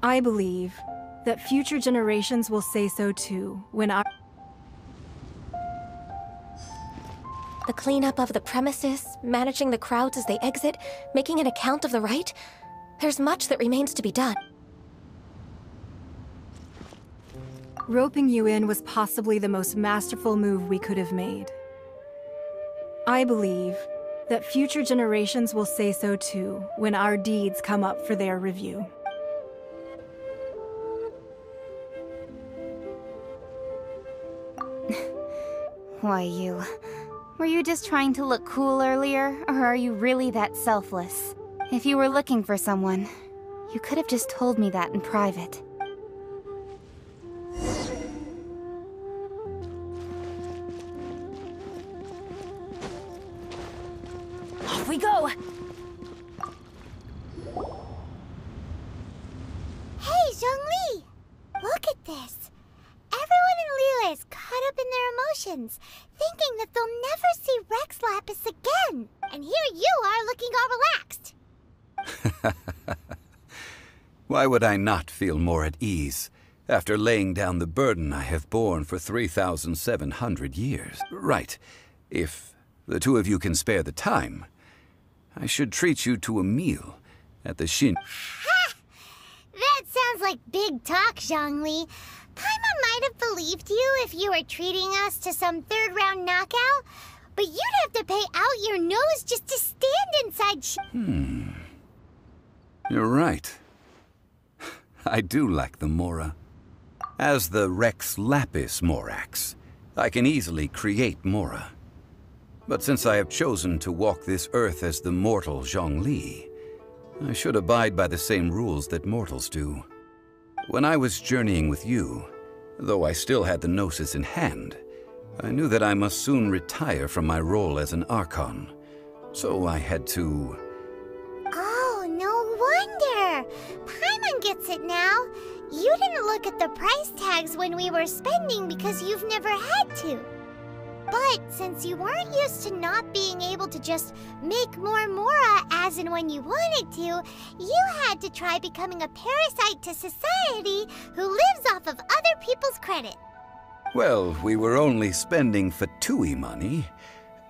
I believe that future generations will say so too when our... The cleanup of the premises, managing the crowds as they exit, making an account of the rite. There's much that remains to be done. Roping you in was possibly the most masterful move we could have made. I believe that future generations will say so too when our deeds come up for their review. Why, you... Were you just trying to look cool earlier, or are you really that selfless? If you were looking for someone, you could have just told me that in private. Off we go! Hey, Zhongli! Look at this! Everyone in Liyue is caught up in their emotions, thinking that they'll never see Rex Lapis again. And here you are looking all relaxed. Why would I not feel more at ease after laying down the burden I have borne for 3,700 years? Right. If the two of you can spare the time, I should treat you to a meal at the Shin. Ha! That sounds like big talk, Zhongli. Paimon might have believed you if you were treating us to some third-round knockout, but you'd have to pay out your nose just to stand inside You're right. I do lack the Mora. As the Rex Lapis Morax, I can easily create Mora. But since I have chosen to walk this earth as the mortal Zhongli, I should abide by the same rules that mortals do. When I was journeying with you, though I still had the Gnosis in hand, I knew that I must soon retire from my role as an Archon. So I had to... Oh, no wonder! Paimon gets it now. You didn't look at the price tags when we were spending because you've never had to. But since you weren't used to not being able to just make more Mora as and when you wanted to, you had to try becoming a parasite to society who lives off of other people's credit. Well, we were only spending Fatui money.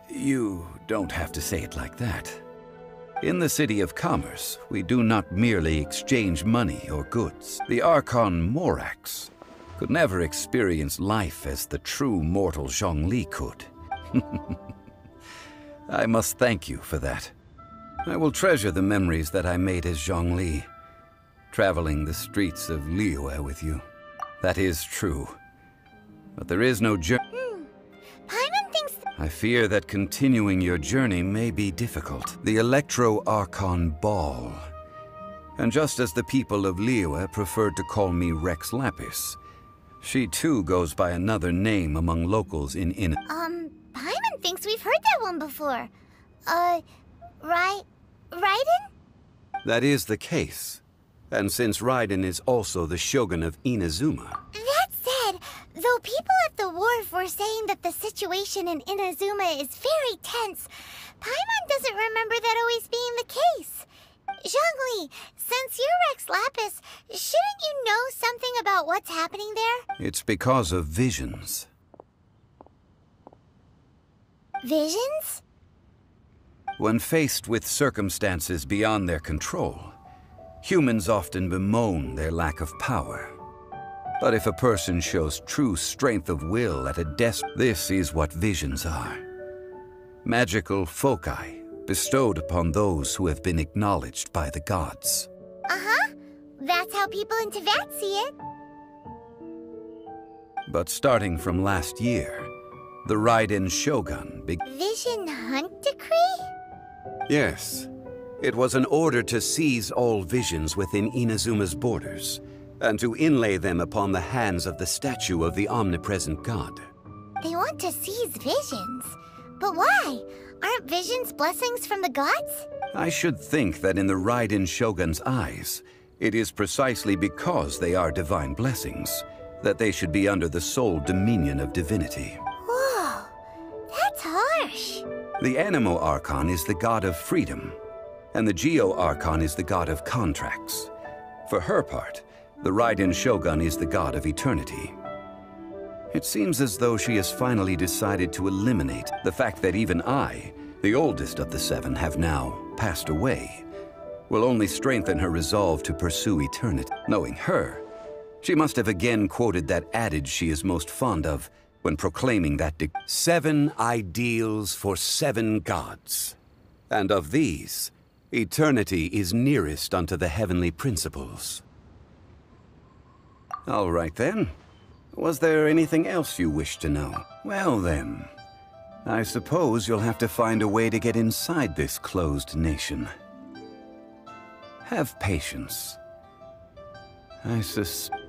You don't have to say it like that. In the City of Commerce, we do not merely exchange money or goods. The Arkhan Morax could never experience life as the true mortal Zhongli could. I must thank you for that. I will treasure the memories that I made as Zhongli, traveling the streets of Liyue with you. That is true. But there is no journey. Paimon thinks... I fear that continuing your journey may be difficult. The Electro-Archon Ball. And just as the people of Liyue preferred to call me Rex Lapis, she too goes by another name among locals in Paimon thinks we've heard that one before. Raiden? That is the case. And since Raiden is also the Shogun of Inazuma, That said, though people at the wharf were saying that the situation in Inazuma is very tense, Paimon doesn't remember that always being the case. Zhongli, since you're Rex Lapis, shouldn't you know something about what's happening there? it's because of visions. Visions? When faced with circumstances beyond their control, humans often bemoan their lack of power. But if a person shows true strength of will at this is what visions are. Magical foci bestowed upon those who have been acknowledged by the gods. Uh-huh. That's how people in Teyvat see it. But starting from last year, the Raiden Shogun Vision Hunt Decree? Yes. It was an order to seize all visions within Inazuma's borders, and to inlay them upon the hands of the statue of the omnipresent god. They want to seize visions. But why? Aren't visions blessings from the gods? I should think that in the Raiden Shogun's eyes, it is precisely because they are divine blessings that they should be under the sole dominion of divinity. Whoa, that's harsh. The Animo Archon is the god of freedom, and the Geo Archon is the god of contracts. For her part, the Raiden Shogun is the god of eternity. It seems as though she has finally decided to eliminate the fact that even I, the oldest of the seven, have now passed away, will only strengthen her resolve to pursue eternity. Knowing her, she must have again quoted that adage she is most fond of when proclaiming that 7 ideals for 7 gods. And of these, eternity is nearest unto the heavenly principles. All right then. Was there anything else you wish to know? Well then, I suppose you'll have to find a way to get inside this closed nation. Have patience. I suspect